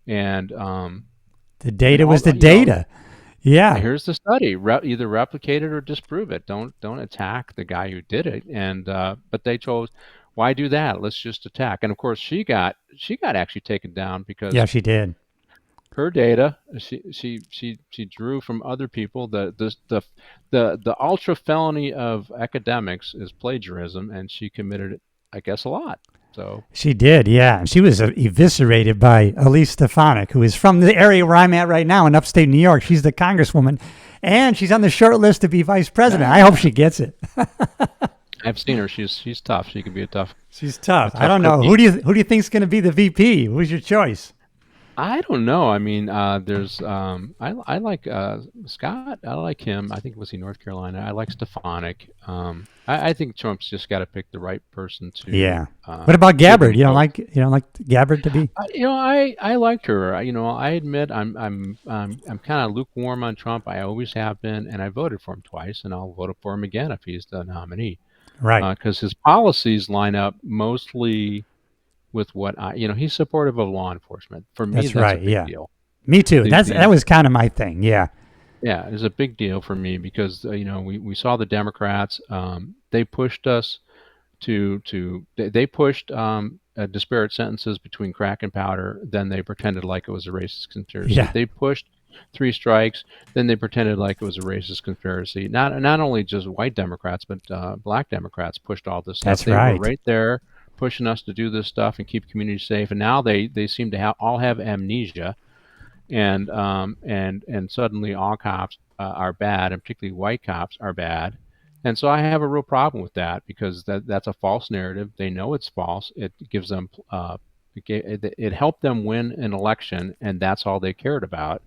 and the data was the data. Yeah. Here's the study. Either replicate it or disprove it. Don't attack the guy who did it. And but they chose, why do that? Let's just attack. And of course, she got actually taken down because she did. Her data, she drew from other people. The ultra felony of academics is plagiarism, and she committed it, I guess, a lot. So she did, yeah. She was eviscerated by Elise Stefanik, who is from the area where I'm at right now in upstate New York. She's the congresswoman, and she's on the short list to be vice president. I hope she gets it. I've seen her. She's tough. She can be a tough. She's tough. I don't know. Who do you think is going to be the VP? Who's your choice? I don't know. I mean, there's I like Scott. I like him. I think was he North Carolina. I like Stefanik. I think Trump's just got to pick the right person to. Yeah. What about Gabbard? You don't like Gabbard to be? I liked her. I admit I'm kind of lukewarm on Trump. I always have been, and I voted for him twice, and I'll vote for him again if he's the nominee. Right. Because his policies line up mostly with what he's supportive of law enforcement. For me, that's right. a big deal. Me too. That was kind of my thing. Yeah. Yeah, it's a big deal for me because we saw the Democrats. They pushed us they pushed disparate sentences between crack and powder. Then they pretended like it was a racist conspiracy. Yeah. They pushed 3 strikes. Then they pretended like it was a racist conspiracy. Not only just white Democrats, but black Democrats pushed all this stuff. That's right. They were right there pushing us to do this stuff and keep communities safe. And now they seem to all have amnesia. And suddenly all cops are bad, and particularly white cops are bad. And so I have a real problem with that because that's a false narrative. They know it's false. It gives them it helped them win an election, and that's all they cared about.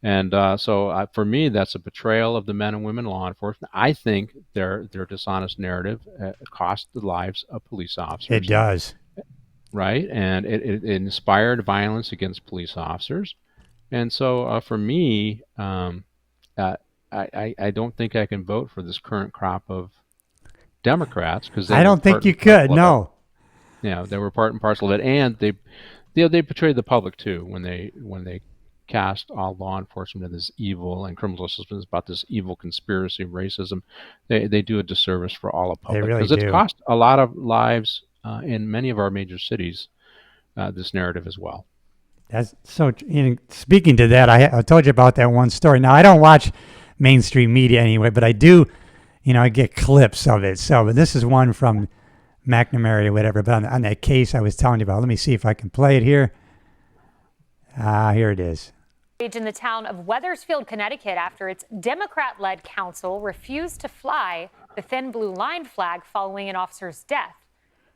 And so for me, that's a betrayal of the men and women law enforcement. I think their dishonest narrative cost the lives of police officers. It does. Right, and it inspired violence against police officers. And so for me, I don't think I can vote for this current crop of Democrats because I don't think you could. No. Yeah, they were part and parcel of it, and they betrayed the public too when they cast all law enforcement as evil and criminal justice as about this evil conspiracy of racism, they do a disservice for all of They public, really because it's do. cost a lot of lives in many of our major cities, this narrative as well. That's so. Speaking to that, I told you about that one story. Now I don't watch mainstream media anyway, but I do. I get clips of it. So, but this is one from McNamara or whatever. But on that case I was telling you about. Let me see if I can play it here. Here it is. In the town of Wethersfield, Connecticut, after its Democrat-led council refused to fly the thin blue line flag following an officer's death.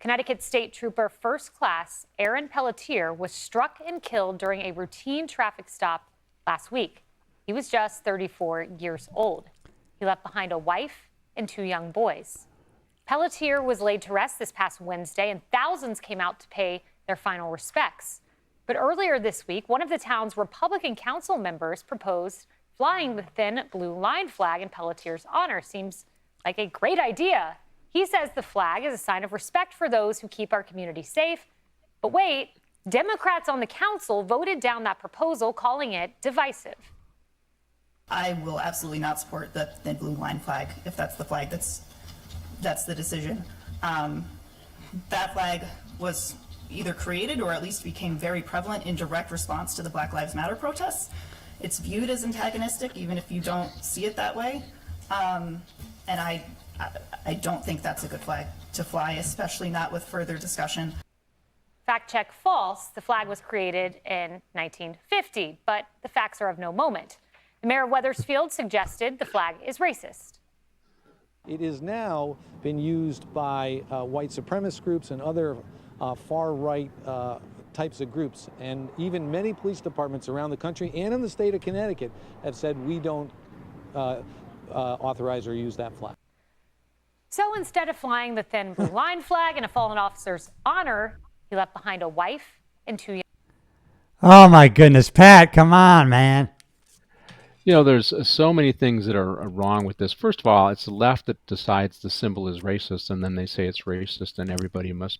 Connecticut State Trooper First Class Aaron Pelletier was struck and killed during a routine traffic stop last week. He was just 34 years old. He left behind a wife and 2 young boys. Pelletier was laid to rest this past Wednesday, and thousands came out to pay their final respects. But earlier this week, one of the town's Republican council members proposed flying the thin blue line flag in Pelletier's honor. Seems like a great idea. He says the flag is a sign of respect for those who keep our community safe. But wait, Democrats on the council voted down that proposal, calling it divisive. I will absolutely not support the thin blue line flag if that's the flag that's the decision. That flag was either created or at least became very prevalent in direct response to the Black Lives Matter protests. It's viewed as antagonistic, even if you don't see it that way. And I don't think that's a good flag to fly, especially not with further discussion. Fact check false. The flag was created in 1950, but the facts are of no moment. The mayor of Wethersfield suggested the flag is racist. It is now been used by white supremacist groups and other far-right types of groups. And even many police departments around the country and in the state of Connecticut have said we don't authorize or use that flag. So instead of flying the thin blue line flag in a fallen officer's honor, he left behind a wife and 2 young. Oh my goodness, Pat, come on, man. There's so many things that are wrong with this. First of all, it's the left that decides the symbol is racist, and then they say it's racist, and everybody must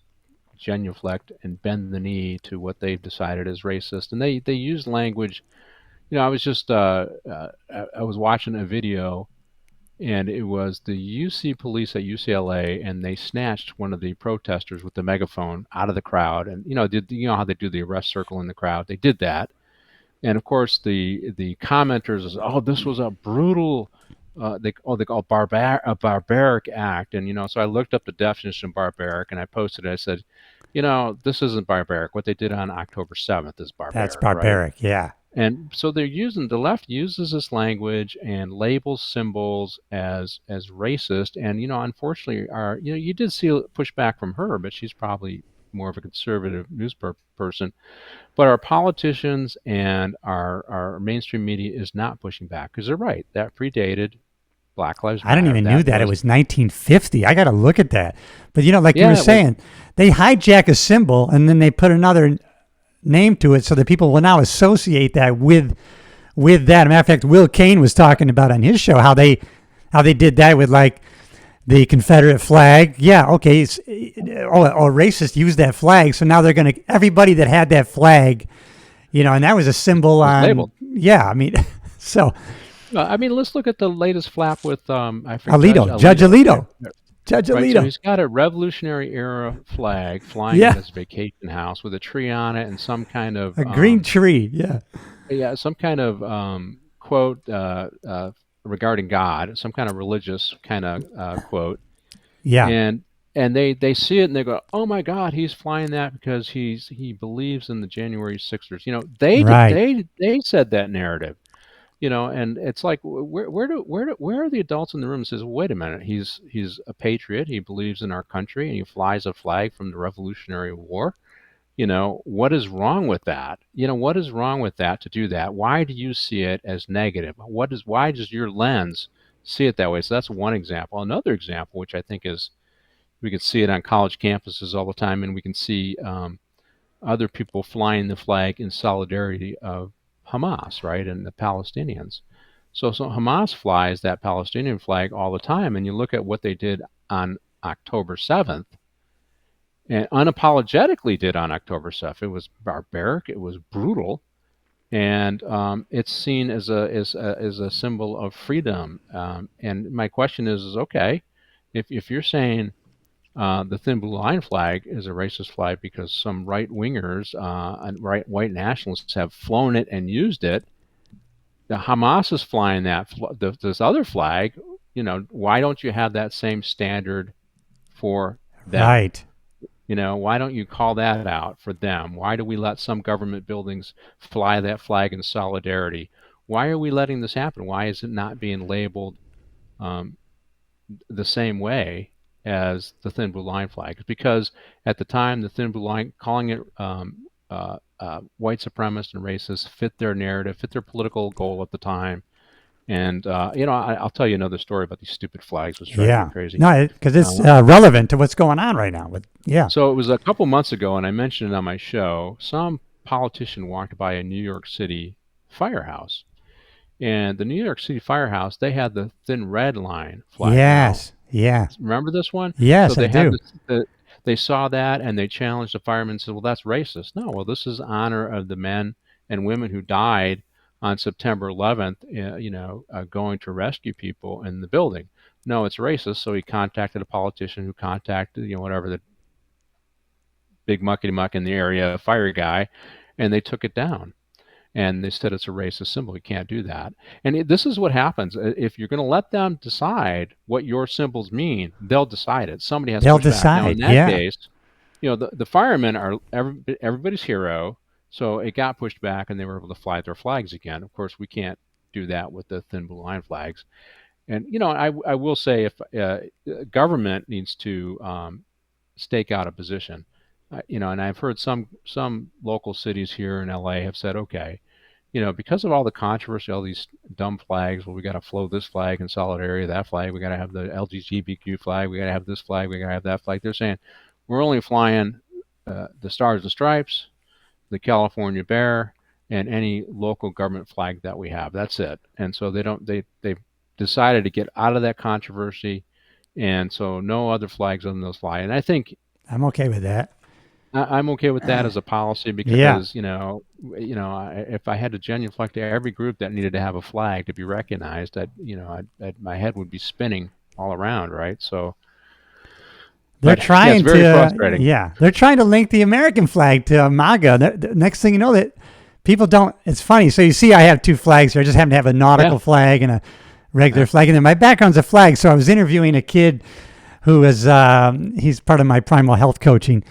genuflect and bend the knee to what they've decided is racist. And they use language. I was just I was watching a video, and it was the UC police at UCLA, and they snatched one of the protesters with the megaphone out of the crowd. And you know how they do the arrest circle in the crowd? They did that. And of course, the commenters is, this was a brutal, they call it a barbaric act. And so I looked up the definition of barbaric, and I posted it. I said, this isn't barbaric. What they did on October 7th is barbaric. That's barbaric, right? Yeah. And so the left uses this language and labels symbols as racist. And unfortunately, you did see pushback from her, but she's probably more of a conservative news person. But our politicians and our mainstream media is not pushing back, because they're right. That predated Black Lives Matter. I didn't even knew that. It was 1950. I got to look at that. But you were saying, they hijack a symbol and then they put another name to it so that people will now associate that with that. As a matter of fact, Will Cain was talking about on his show how they did that with like the Confederate flag. Yeah, okay. Racist used that flag, so now they're going to, everybody that had that flag, and that was a symbol on. Labeled. Yeah, I mean, so. Let's look at the latest flap with Alito, Judge Alito. Judge Alito. Right, so he's got a Revolutionary Era flag flying in his vacation house with a tree on it and some kind of a green tree. Yeah. Yeah, some kind of quote regarding God, some kind of religious kind of quote. Yeah. And they see it and they go, oh my God, he's flying that because he believes in the January 6ers. They said that narrative. And it's like, where are the adults in the room? Says, wait a minute, he's a patriot. He believes in our country, and he flies a flag from the Revolutionary War. What is wrong with that? What is wrong with that to do that? Why do you see it as negative? Why does your lens see it that way? So that's one example. Another example, which I think is, we can see it on college campuses all the time, and we can see other people flying the flag in solidarity of Hamas, right, and the Palestinians. So Hamas flies that Palestinian flag all the time, and you look at what they did on October 7th, and unapologetically did on October 7th. It was barbaric, it was brutal, and it's seen as a symbol of freedom. And my question is okay, if you're saying the thin blue line flag is a racist flag because some right wingers and white nationalists have flown it and used it, the Hamas is flying this other flag. Why don't you have that same standard for them? Right. Why don't you call that out for them? Why do we let some government buildings fly that flag in solidarity? Why are we letting this happen? Why is it not being labeled the same way as the thin blue line flag? It's because at the time, the thin blue line, calling it white supremacist and racist, fit their narrative, fit their political goal at the time. And, I'll tell you another story about these stupid flags, which drives me crazy. No, because it's relevant to what's going on right now. So it was a couple months ago, and I mentioned it on my show, some politician walked by a New York City firehouse. And the New York City firehouse, they had the thin red line flag. Yes, yeah. Remember this one? Yes, so I do. They saw that, and they challenged the firemen and said, well, that's racist. No, well, this is honor of the men and women who died on September 11th, going to rescue people in the building. No, it's racist. So he contacted a politician who contacted, whatever the big muckety muck in the area, fire guy, and they took it down. And they said it's a racist symbol. You can't do that. And this is what happens. If you're going to let them decide what your symbols mean, they'll decide it. Somebody has to push back. Now, in that case, the firemen are everybody's hero. So it got pushed back, and they were able to fly their flags again. Of course, we can't do that with the thin blue line flags. And I will say, if government needs to stake out a position, and I've heard some local cities here in LA have said, okay, because of all the controversy, all these dumb flags, well, we got to flow this flag in solidarity, that flag, we got to have the LGBTQ flag, we got to have this flag, we got to have that flag. They're saying we're only flying the Stars and Stripes, the California Bear, and any local government flag that we have. That's it. And so they've decided to get out of that controversy, and so no other flags other than those fly. And I think I'm okay with that. I'm okay with that as a policy because, if I had to genuflect to every group that needed to have a flag to be recognized, my head would be spinning all around, right? So they're trying very frustrating. They're trying to link the American flag to MAGA. The next thing you know, that people don't. It's funny. So you see, I have two flags here. I just happen to have a nautical flag and a regular flag, and then my background's a flag. So I was interviewing a kid who is he's part of my Primal Health coaching.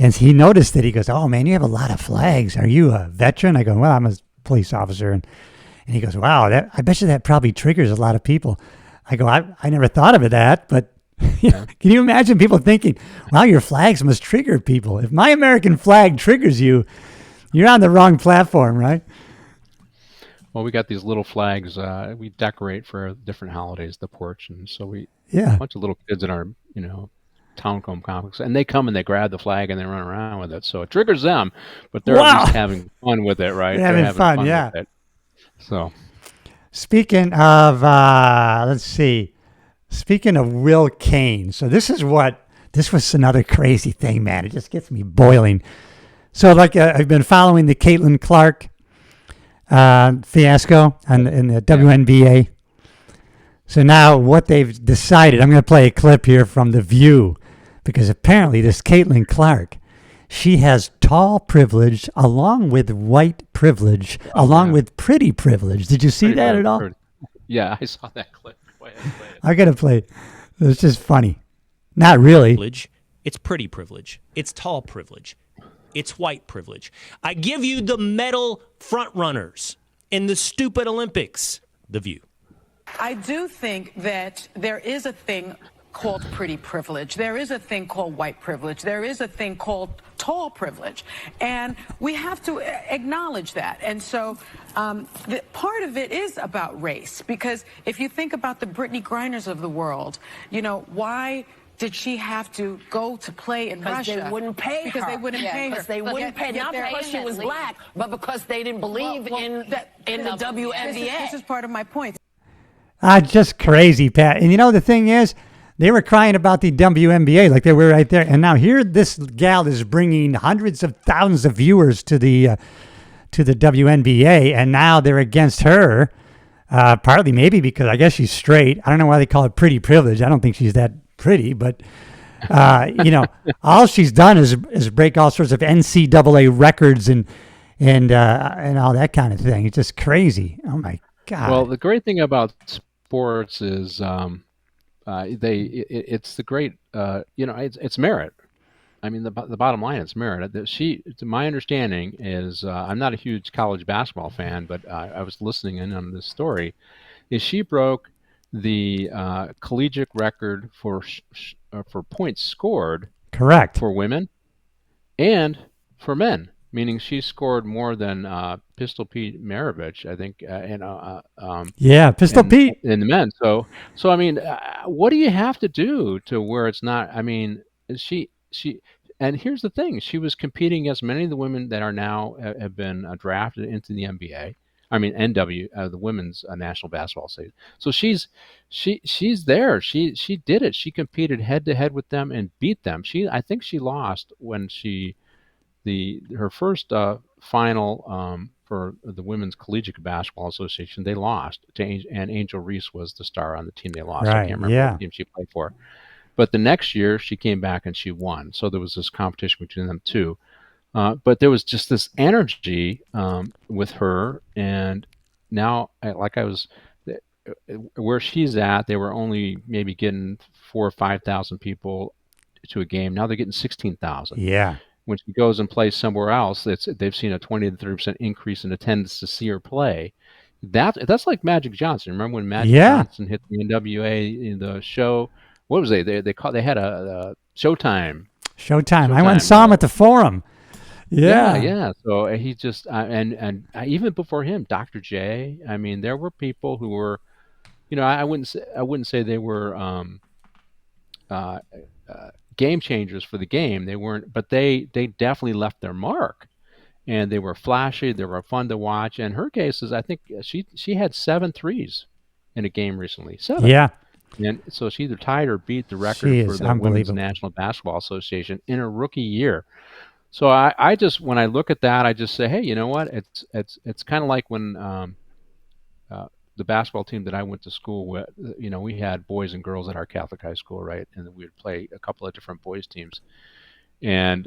And he noticed it. He goes, "Oh man, you have a lot of flags. Are you a veteran?" I go, "Well, I'm a police officer." And he goes, "Wow, I bet you that probably triggers a lot of people." I go, "I never thought of that, but can you imagine people thinking, wow, your flags must trigger people? If my American flag triggers you, you're on the wrong platform, right?" Well, we got these little flags. We decorate for different holidays, the porch, and so a bunch of little kids in our Towncombe complex, and they come and they grab the flag and they run around with it. So it triggers them, but they're at least having fun with it, right? They're having fun, yeah. With it. So, speaking of, speaking of Will Cain. So this was another crazy thing, man. It just gets me boiling. So I've been following the Caitlin Clark fiasco in the WNBA. So now what they've decided, I'm going to play a clip here from The View, because apparently this Caitlin Clark, she has tall privilege along with white privilege, along with pretty privilege. Did you see that at all? Yeah, I saw that clip. Go ahead, play it. I got to play it. It's just funny. Not really. It's pretty privilege. It's tall privilege. It's white privilege. I give you the medal front runners in the stupid Olympics. The View. I do think that there is a thing called pretty privilege. There is a thing called white privilege. There is a thing called tall privilege. And we have to acknowledge that. And so part of it is about race, because if you think about the Brittany Griners of the world, why did she have to go to play in Russia? Because they wouldn't pay her. Because they wouldn't pay her. Because they wouldn't pay, not because she was black, but because they didn't believe in the WNBA. This is part of my point. Just crazy, Pat. And the thing is, they were crying about the WNBA like they were right there. And now here this gal is bringing hundreds of thousands of viewers to the to the WNBA, and now they're against her. Partly maybe because I guess she's straight. I don't know why they call it pretty privilege. I don't think she's that pretty, but all she's done is break all sorts of NCAA records and all that kind of thing. It's just crazy. Oh my God. Well, the great thing about sports is it's the great it's merit. I mean, the bottom line is merit. My understanding is, I'm not a huge college basketball fan, but I was listening in on this story. Is she broke the collegiate record for points scored? Correct. For women and for men, meaning she scored more than Pistol Pete Maravich, I think, Pistol Pete in the men. So I mean, what do you have to do to where it's not? I mean, she. And here's the thing: she was competing against many of the women that are now have been drafted into the NBA. I mean, the women's national basketball season. So she's there. She did it. She competed head to head with them and beat them. I think she lost when her first final for the Women's Collegiate Basketball Association. They lost and Angel Reese was the star on the team they lost. Right. I can't remember what team she played for. But the next year, she came back and she won. So there was this competition between them too. But there was just this energy with her. And now, where she's at, they were only maybe getting 4,000 or 5,000 people to a game. Now they're getting 16,000. Yeah. When she goes and plays somewhere else, they've seen a 20 to 30% increase in attendance to see her play. That's like Magic Johnson. Remember when Magic Johnson hit the NWA in the show? What was they had a Showtime. Showtime. I went and saw him at the Forum. Yeah. So he just and even before him, Dr. J. I mean, there were people who were, I wouldn't say they were game changers for the game. They weren't, but they definitely left their mark, and they were flashy. They were fun to watch. And her case is, I think she had 7 threes in a game recently. 7. Yeah. And so she either tied or beat the record for the Women's National Basketball Association in her rookie year. So I just, when I look at that, I just say, hey, you know what? It's kind of like when the basketball team that I went to school with, we had boys and girls at our Catholic high school, right? And we would play a couple of different boys teams. And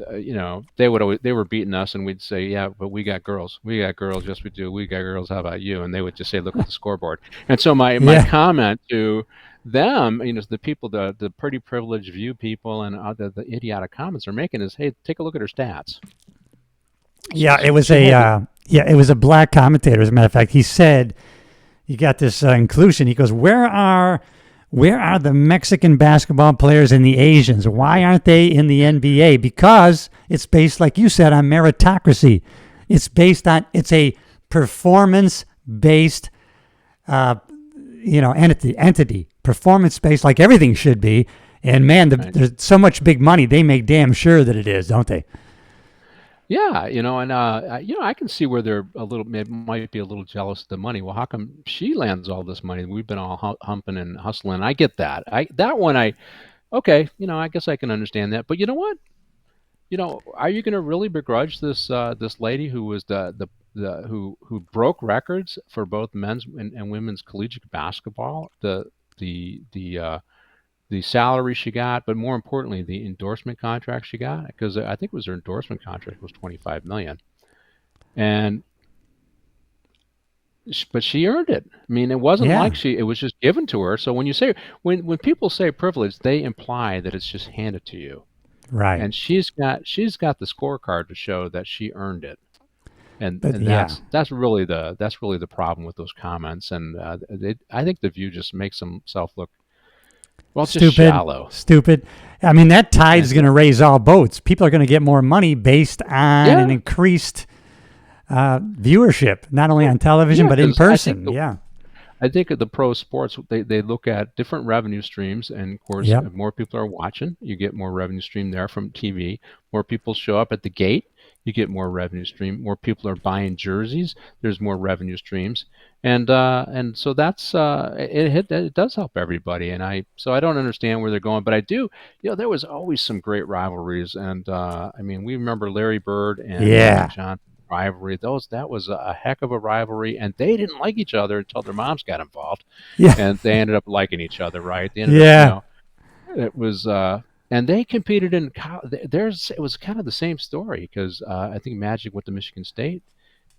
they were beating us, and we'd say, yeah, but we got girls. Yes, we do. We got girls. How about you? And they would just say, look at the scoreboard. And so my comment to them, the people, the pretty privileged view people, and the idiotic comments they're making is, hey, take a look at her stats. Yeah, it was a black commentator. As a matter of fact, he said, you got this inclusion. He goes, where are the Mexican basketball players and the Asians? Why aren't they in the NBA? Because it's based, like you said, on meritocracy. It's a performance-based, entity. Performance-based, like everything should be. And man, there's so much big money. They make damn sure that it is, don't they? Yeah, I can see where they're might be a little jealous of the money. Well, how come she lands all this money? We've been all humping and hustling. I get that. I guess I can understand that. But you know what? Are you going to really begrudge this lady who was who broke records for both men's and women's collegiate basketball? The salary she got, but more importantly, the endorsement contract she got, because I think it was her endorsement contract was $25 million, but she earned it. I mean, it wasn't like it was just given to her. So when people say privilege, they imply that it's just handed to you, right? And she's got the scorecard to show that she earned it, and that's really the problem with those comments. And I think the View just makes themselves look. Well, it's just shallow. Stupid. I mean, that tide's going to raise all boats. People are going to get more money based on an increased viewership, not only on television, but in person. I think of the pro sports, they look at different revenue streams. And, of course, if more people are watching, you get more revenue stream there from TV. More people show up at the gate, you get more revenue stream. More people are buying jerseys, there's more revenue streams. And so that's it does help everybody, and I don't understand where they're going, but I do. There was always some great rivalries, and I mean, we remember Larry Bird and Magic Johnson rivalry. That was a heck of a rivalry, and they didn't like each other until their moms got involved. Yeah. And they ended up liking each other, right? It was, and they competed in. It was kind of the same story because I think Magic went to Michigan State,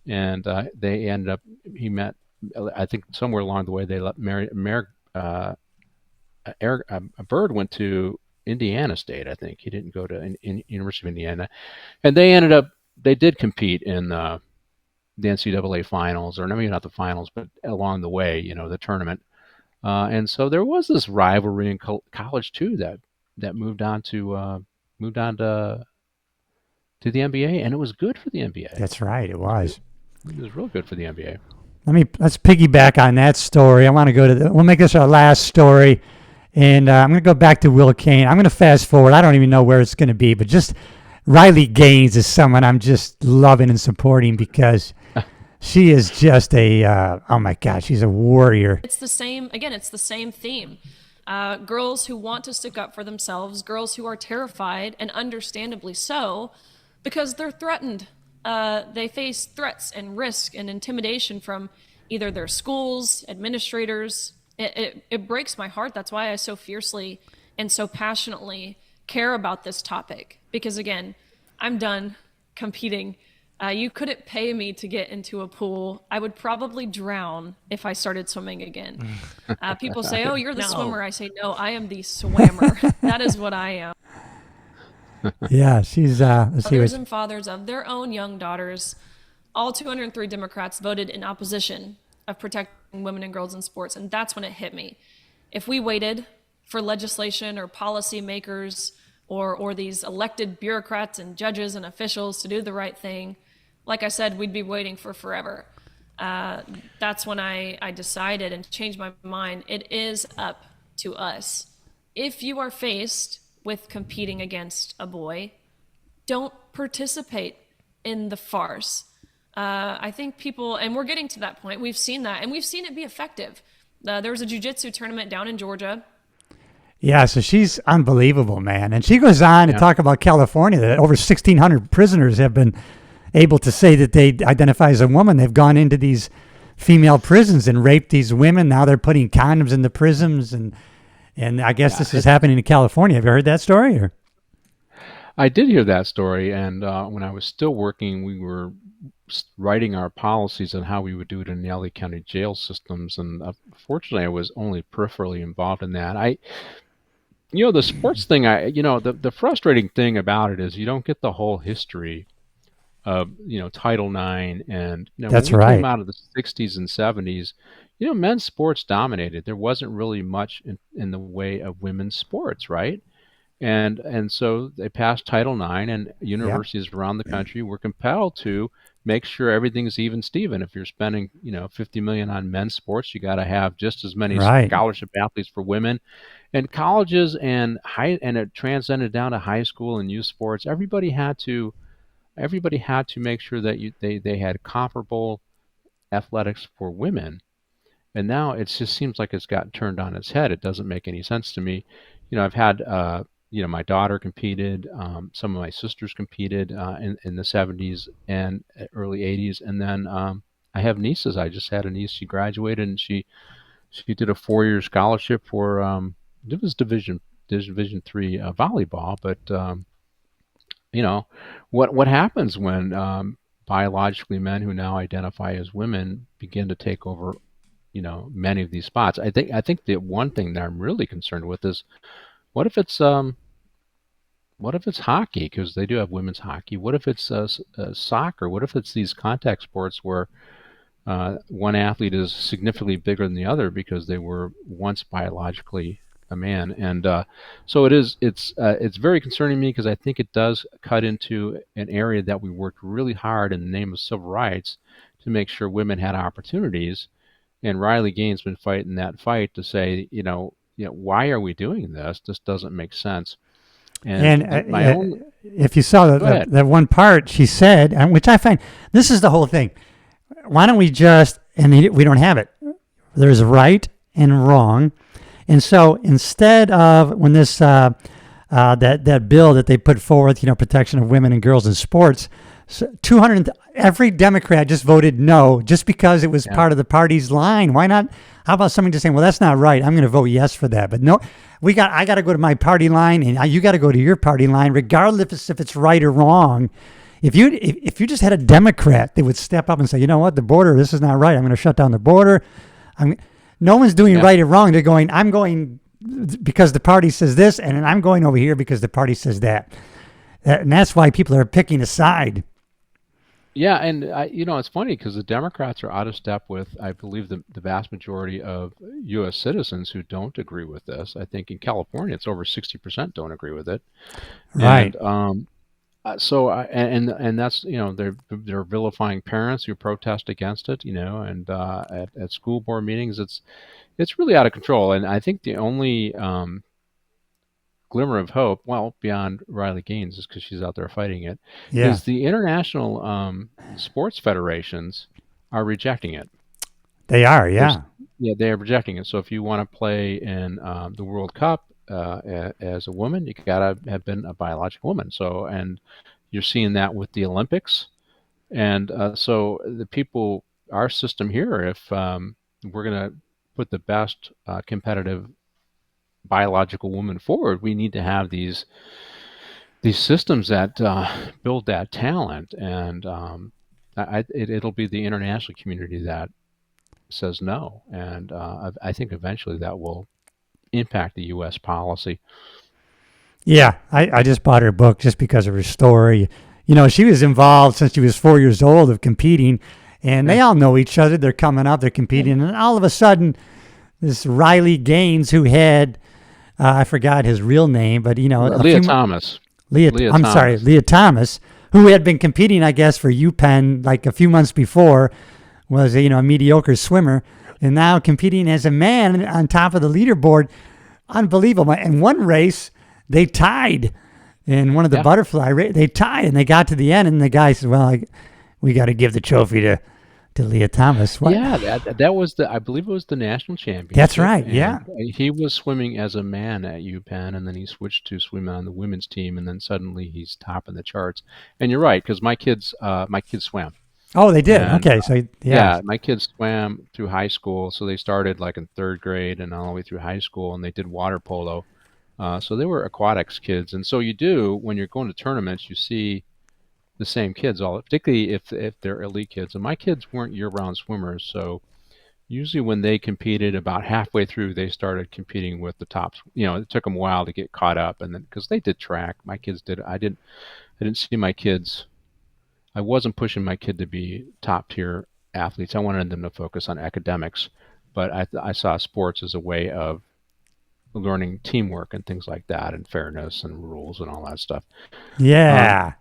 and they ended up. He met, I think, somewhere along the way they let Bird went to Indiana State. I think he didn't go to University of Indiana, and they did compete in the NCAA finals, or maybe not the finals, but along the way, the tournament. And so there was this rivalry in college too that moved on to the NBA, and it was good for the NBA. That's right, it was. It was real good for the NBA. Let's piggyback on that story. I want to go to we'll make this our last story, and I'm going to go back to Will Cain. I'm going to fast forward. I don't even know where it's going to be, but just Riley Gaines is someone I'm just loving and supporting because she is just oh my God, she's a warrior. It's the same theme. Girls who want to stick up for themselves, girls who are terrified, and understandably so, because they're threatened. They face threats and risk and intimidation from either their schools, administrators. It breaks my heart. That's why I so fiercely and so passionately care about this topic. Because again, I'm done competing. You couldn't pay me to get into a pool. I would probably drown if I started swimming again. People say, "Oh, you're the swimmer." I say, "No, I am the swammer." That is what I am. Yeah, she's mothers and fathers of their own young daughters. All 203 Democrats voted in opposition of protecting women and girls in sports, and that's when it hit me. If we waited for legislation or policy makers or these elected bureaucrats and judges and officials to do the right thing, like I said, we'd be waiting for forever. That's when I decided and changed my mind. It is up to us. If you are faced with competing against a boy, don't participate in the farce. I think people, and we're getting to that point, we've seen that, and we've seen it be effective. There was a jiu-jitsu tournament down in Georgia. Yeah, so she's unbelievable, man. And she goes on to talk about California, that over 1,600 prisoners have been able to say that they identify as a woman. They've gone into these female prisons and raped these women. Now they're putting condoms in the prisons, and I guess this is happening in California. Have you heard that story? Or? I did hear that story, and when I was still working, we were writing our policies on how we would do it in the LA County jail systems, and fortunately I was only peripherally involved in that. The sports thing, the frustrating thing about it is you don't get the whole history of, Title IX, and That's when we right. came out of the 60s and 70s, men's sports dominated. There wasn't really much in the way of women's sports, right? And so they passed Title IX, and universities around the country were compelled to make sure everything's even Steven. If you're spending, $50 million on men's sports, you got to have just as many scholarship athletes for women. And colleges and it transcended down to high school and youth sports. Everybody had to make sure that they had comparable athletics for women. And now it just seems like it's gotten turned on its head. It doesn't make any sense to me. I've had my daughter competed. Some of my sisters competed in the 70s and early 80s. And then I have nieces. I just had a niece. She graduated, and she did a 4-year scholarship for it was Division III volleyball. But what happens when biologically men who now identify as women begin to take over many of these spots? I think the one thing that I'm really concerned with is, what if it's hockey? Because they do have women's hockey. What if it's soccer? What if it's these contact sports where one athlete is significantly bigger than the other because they were once biologically a man? And so it's very concerning me, because I think it does cut into an area that we worked really hard in the name of civil rights to make sure women had opportunities. And Riley Gaines been fighting that fight to say, why are we doing this? This doesn't make sense. And if you saw that one part she said, and which I find, this is the whole thing. Why don't we just, and we don't have it. There's right and wrong. And so instead of when this, that bill that they put forth, protection of women and girls in sports, 200, every Democrat just voted no just because it was part of the party's line. Why not? How about somebody just saying, well, that's not right. I'm going to vote yes for that. But no, I got to go to my party line and you got to go to your party line, regardless if it's right or wrong. If you just had a Democrat that would step up and say, you know what, the border, this is not right. I'm going to shut down the border. No one's doing right or wrong. They're going, I'm going because the party says this, and I'm going over here because the party says that. And that's why people are picking a side. Yeah, and it's funny because the Democrats are out of step with, I believe, the vast majority of U.S. citizens who don't agree with this. I think in California, it's over 60% don't agree with it. Right. And, and that's they're vilifying parents who protest against it. And at school board meetings, it's really out of control. And I think the only glimmer of hope, well, beyond Riley Gaines, is because she's out there fighting it, is the international sports federations are rejecting it. They are, yeah. They are rejecting it. So if you want to play in the World Cup as a woman, you gotta have been a biological woman. So, and you're seeing that with the Olympics, and so the people, our system here, if we're gonna put the best competitive biological woman forward, we need to have these systems that build that talent, and it'll be the international community that says no, and I think eventually that will impact the U.S. policy. Yeah, I just bought her book just because of her story. She was involved since she was 4 years old of competing, and they all know each other. They're coming up, they're competing, and all of a sudden, this Riley Gaines, who had, I forgot his real name, but Leah Thomas. Leah Thomas, who had been competing, I guess, for UPenn like a few months before, was a mediocre swimmer, and now competing as a man on top of the leaderboard. Unbelievable. In one race, they tied. In one of the butterfly race, they tied, and they got to the end, and the guy said, well, we got to give the trophy to Leah Thomas. What? Yeah, that was I believe it was the national championship. That's right, yeah. He was swimming as a man at UPenn, and then he switched to swimming on the women's team, and then suddenly he's topping the charts. And you're right, because my kids swam. Oh, they did? And, okay, so yeah, my kids swam through high school, so they started like in third grade and all the way through high school, and they did water polo. So they were aquatics kids, and so you do, when you're going to tournaments, you see the same kids, particularly if they're elite kids. And my kids weren't year-round swimmers, so usually when they competed, about halfway through, they started competing with the tops. It took them a while to get caught up, and then because they did track, my kids did. I didn't see my kids. I wasn't pushing my kid to be top-tier athletes. I wanted them to focus on academics, but I saw sports as a way of learning teamwork and things like that, and fairness and rules and all that stuff. Yeah.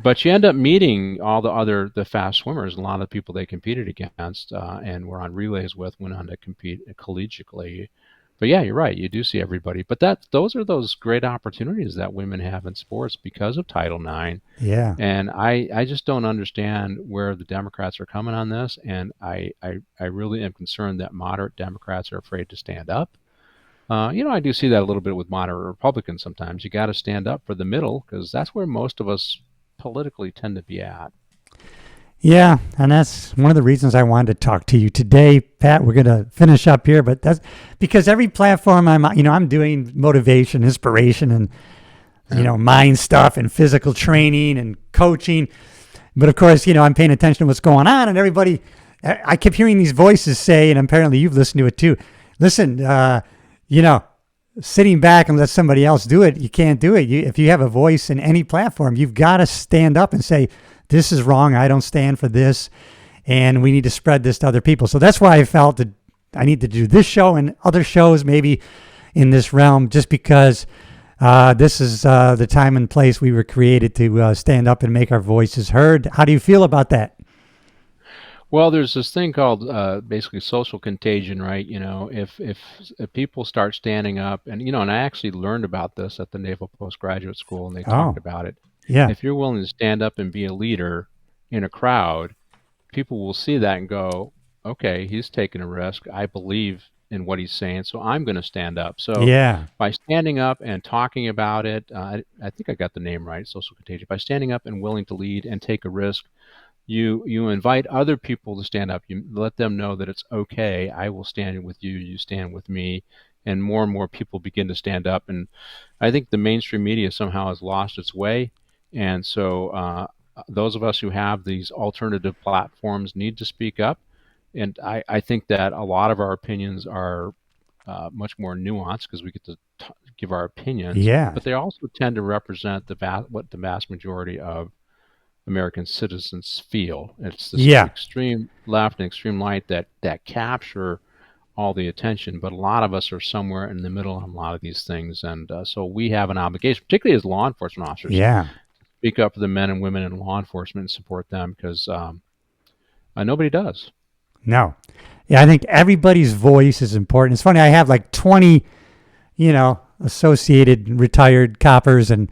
But you end up meeting all the fast swimmers. A lot of the people they competed against and were on relays with went on to compete collegiately. But yeah, you're right. You do see everybody. But those are those great opportunities that women have in sports because of Title IX. Yeah. And I just don't understand where the Democrats are coming on this. And I really am concerned that moderate Democrats are afraid to stand up. I do see that a little bit with moderate Republicans sometimes. You got to stand up for the middle because that's where most of us politically tend to be at. Yeah, and that's one of the reasons I wanted to talk to you today, Pat. We're going to finish up here, but that's because every platform I'm doing motivation, inspiration, and mind stuff and physical training and coaching. But of course, I'm paying attention to what's going on, and everybody, I kept hearing these voices say, and apparently you've listened to it too. Listen, sitting back and let somebody else do it, you can't do it. If you have a voice in any platform, you've got to stand up and say, this is wrong. I don't stand for this. And we need to spread this to other people. So that's why I felt that I need to do this show and other shows maybe in this realm, just because this is the time and place we were created to stand up and make our voices heard. How do you feel about that? Well, there's this thing called basically social contagion, right? If people start standing up, and and I actually learned about this at the Naval Postgraduate School, and they talked about it. Yeah. If you're willing to stand up and be a leader in a crowd, people will see that and go, okay, he's taking a risk. I believe in what he's saying, so I'm going to stand up. So by standing up and talking about it, I think I got the name right, social contagion. By standing up and willing to lead and take a risk, you invite other people to stand up. You let them know that it's okay. I will stand with you. You stand with me. And more people begin to stand up. And I think the mainstream media somehow has lost its way. And so those of us who have these alternative platforms need to speak up. And I think that a lot of our opinions are much more nuanced because we get to give our opinions. Yeah. But they also tend to represent what the vast majority of American citizens feel. It's this extreme left and extreme right that capture all the attention, but a lot of us are somewhere in the middle on a lot of these things, and so we have an obligation, particularly as law enforcement officers, to speak up for the men and women in law enforcement and support them, because nobody does. No. Yeah, I think everybody's voice is important. It's funny, I have like 20, associated retired coppers and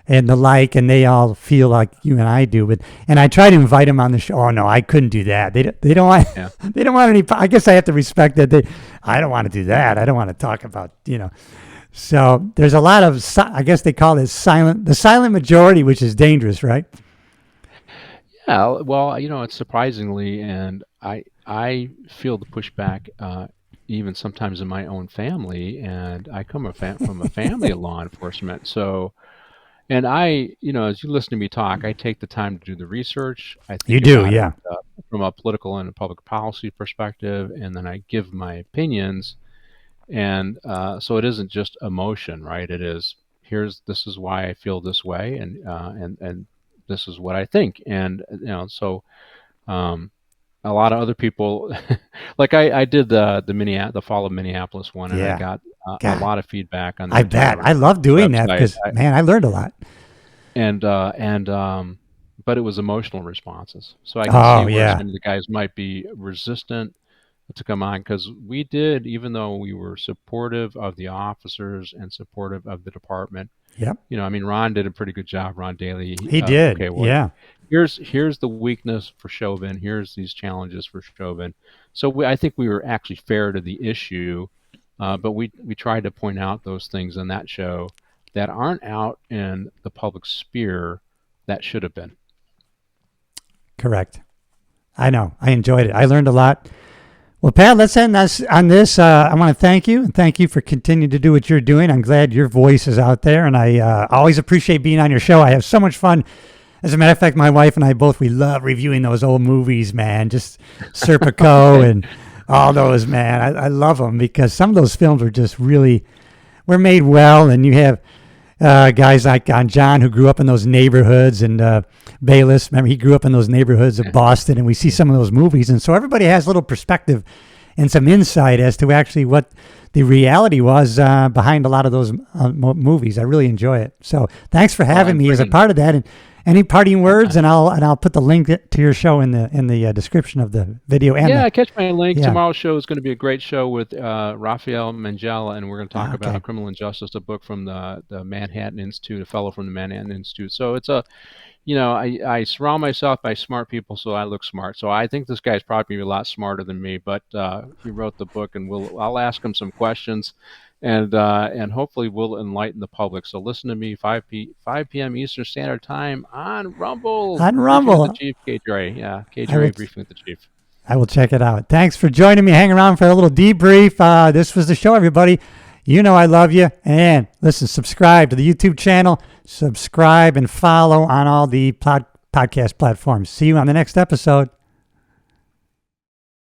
the like, and they all feel like you and I do. And I try to invite them on the show. Oh no, I couldn't do that. They don't want they don't want any. I guess I have to respect that. I don't want to do that. I don't want to talk about So there's a lot of, I guess they call it the silent majority, which is dangerous, right? Yeah. Well, it's surprisingly, and I feel the pushback even sometimes in my own family, and I come from a family of law enforcement, so. And I, as you listen to me talk, I take the time to do the research. I think you do, it, from a political and a public policy perspective, and then I give my opinions. And so it isn't just emotion, right? It is, this is why I feel this way, and this is what I think. And so a lot of other people, like I did the Fall of Minneapolis one, and I got a lot of feedback on that. I bet. I love doing that because, man, I learned a lot. And but it was emotional responses. So I can see where some of the guys might be resistant to come on, because we did, even though we were supportive of the officers and supportive of the department. Yep. Ron did a pretty good job. Ron Daly. He did. Okay, well, Here's the weakness for Chauvin. Here's these challenges for Chauvin. So I think we were actually fair to the issue. But we tried to point out those things in that show that aren't out in the public sphere that should have been. Correct. I know. I enjoyed it. I learned a lot. Well, Pat, let's end this on this. I want to thank you, and thank you for continuing to do what you're doing. I'm glad your voice is out there, and I always appreciate being on your show. I have so much fun. As a matter of fact, my wife and I we love reviewing those old movies, man. Just Serpico and all those, man. I love them because some of those films were just were made well. And you have guys like John, who grew up in those neighborhoods, and Bayless, remember, he grew up in those neighborhoods of Boston, and we see some of those movies. And so everybody has a little perspective and some insight as to actually what the reality was behind a lot of those movies. I really enjoy it. So thanks for having me as a part of that. And any parting words, and I'll put the link to your show in the description of the video. And catch my link. Tomorrow's show is going to be a great show with Rafael Mangella, and we're going to talk about Criminal Injustice, a book from the Manhattan Institute, a fellow from the Manhattan Institute. So it's I surround myself by smart people, so I look smart. So I think this guy's probably a lot smarter than me, but he wrote the book, and I'll ask him some questions. And hopefully we'll enlighten the public. So listen to me 5 p.m. Eastern Standard Time on Rumble. On Rumble. With the Chief, KJ. Yeah, KJ Briefing with the Chief. I will check it out. Thanks for joining me. Hang around for a little debrief. This was the show, everybody. I love you. And listen, subscribe to the YouTube channel. Subscribe and follow on all the podcast platforms. See you on the next episode.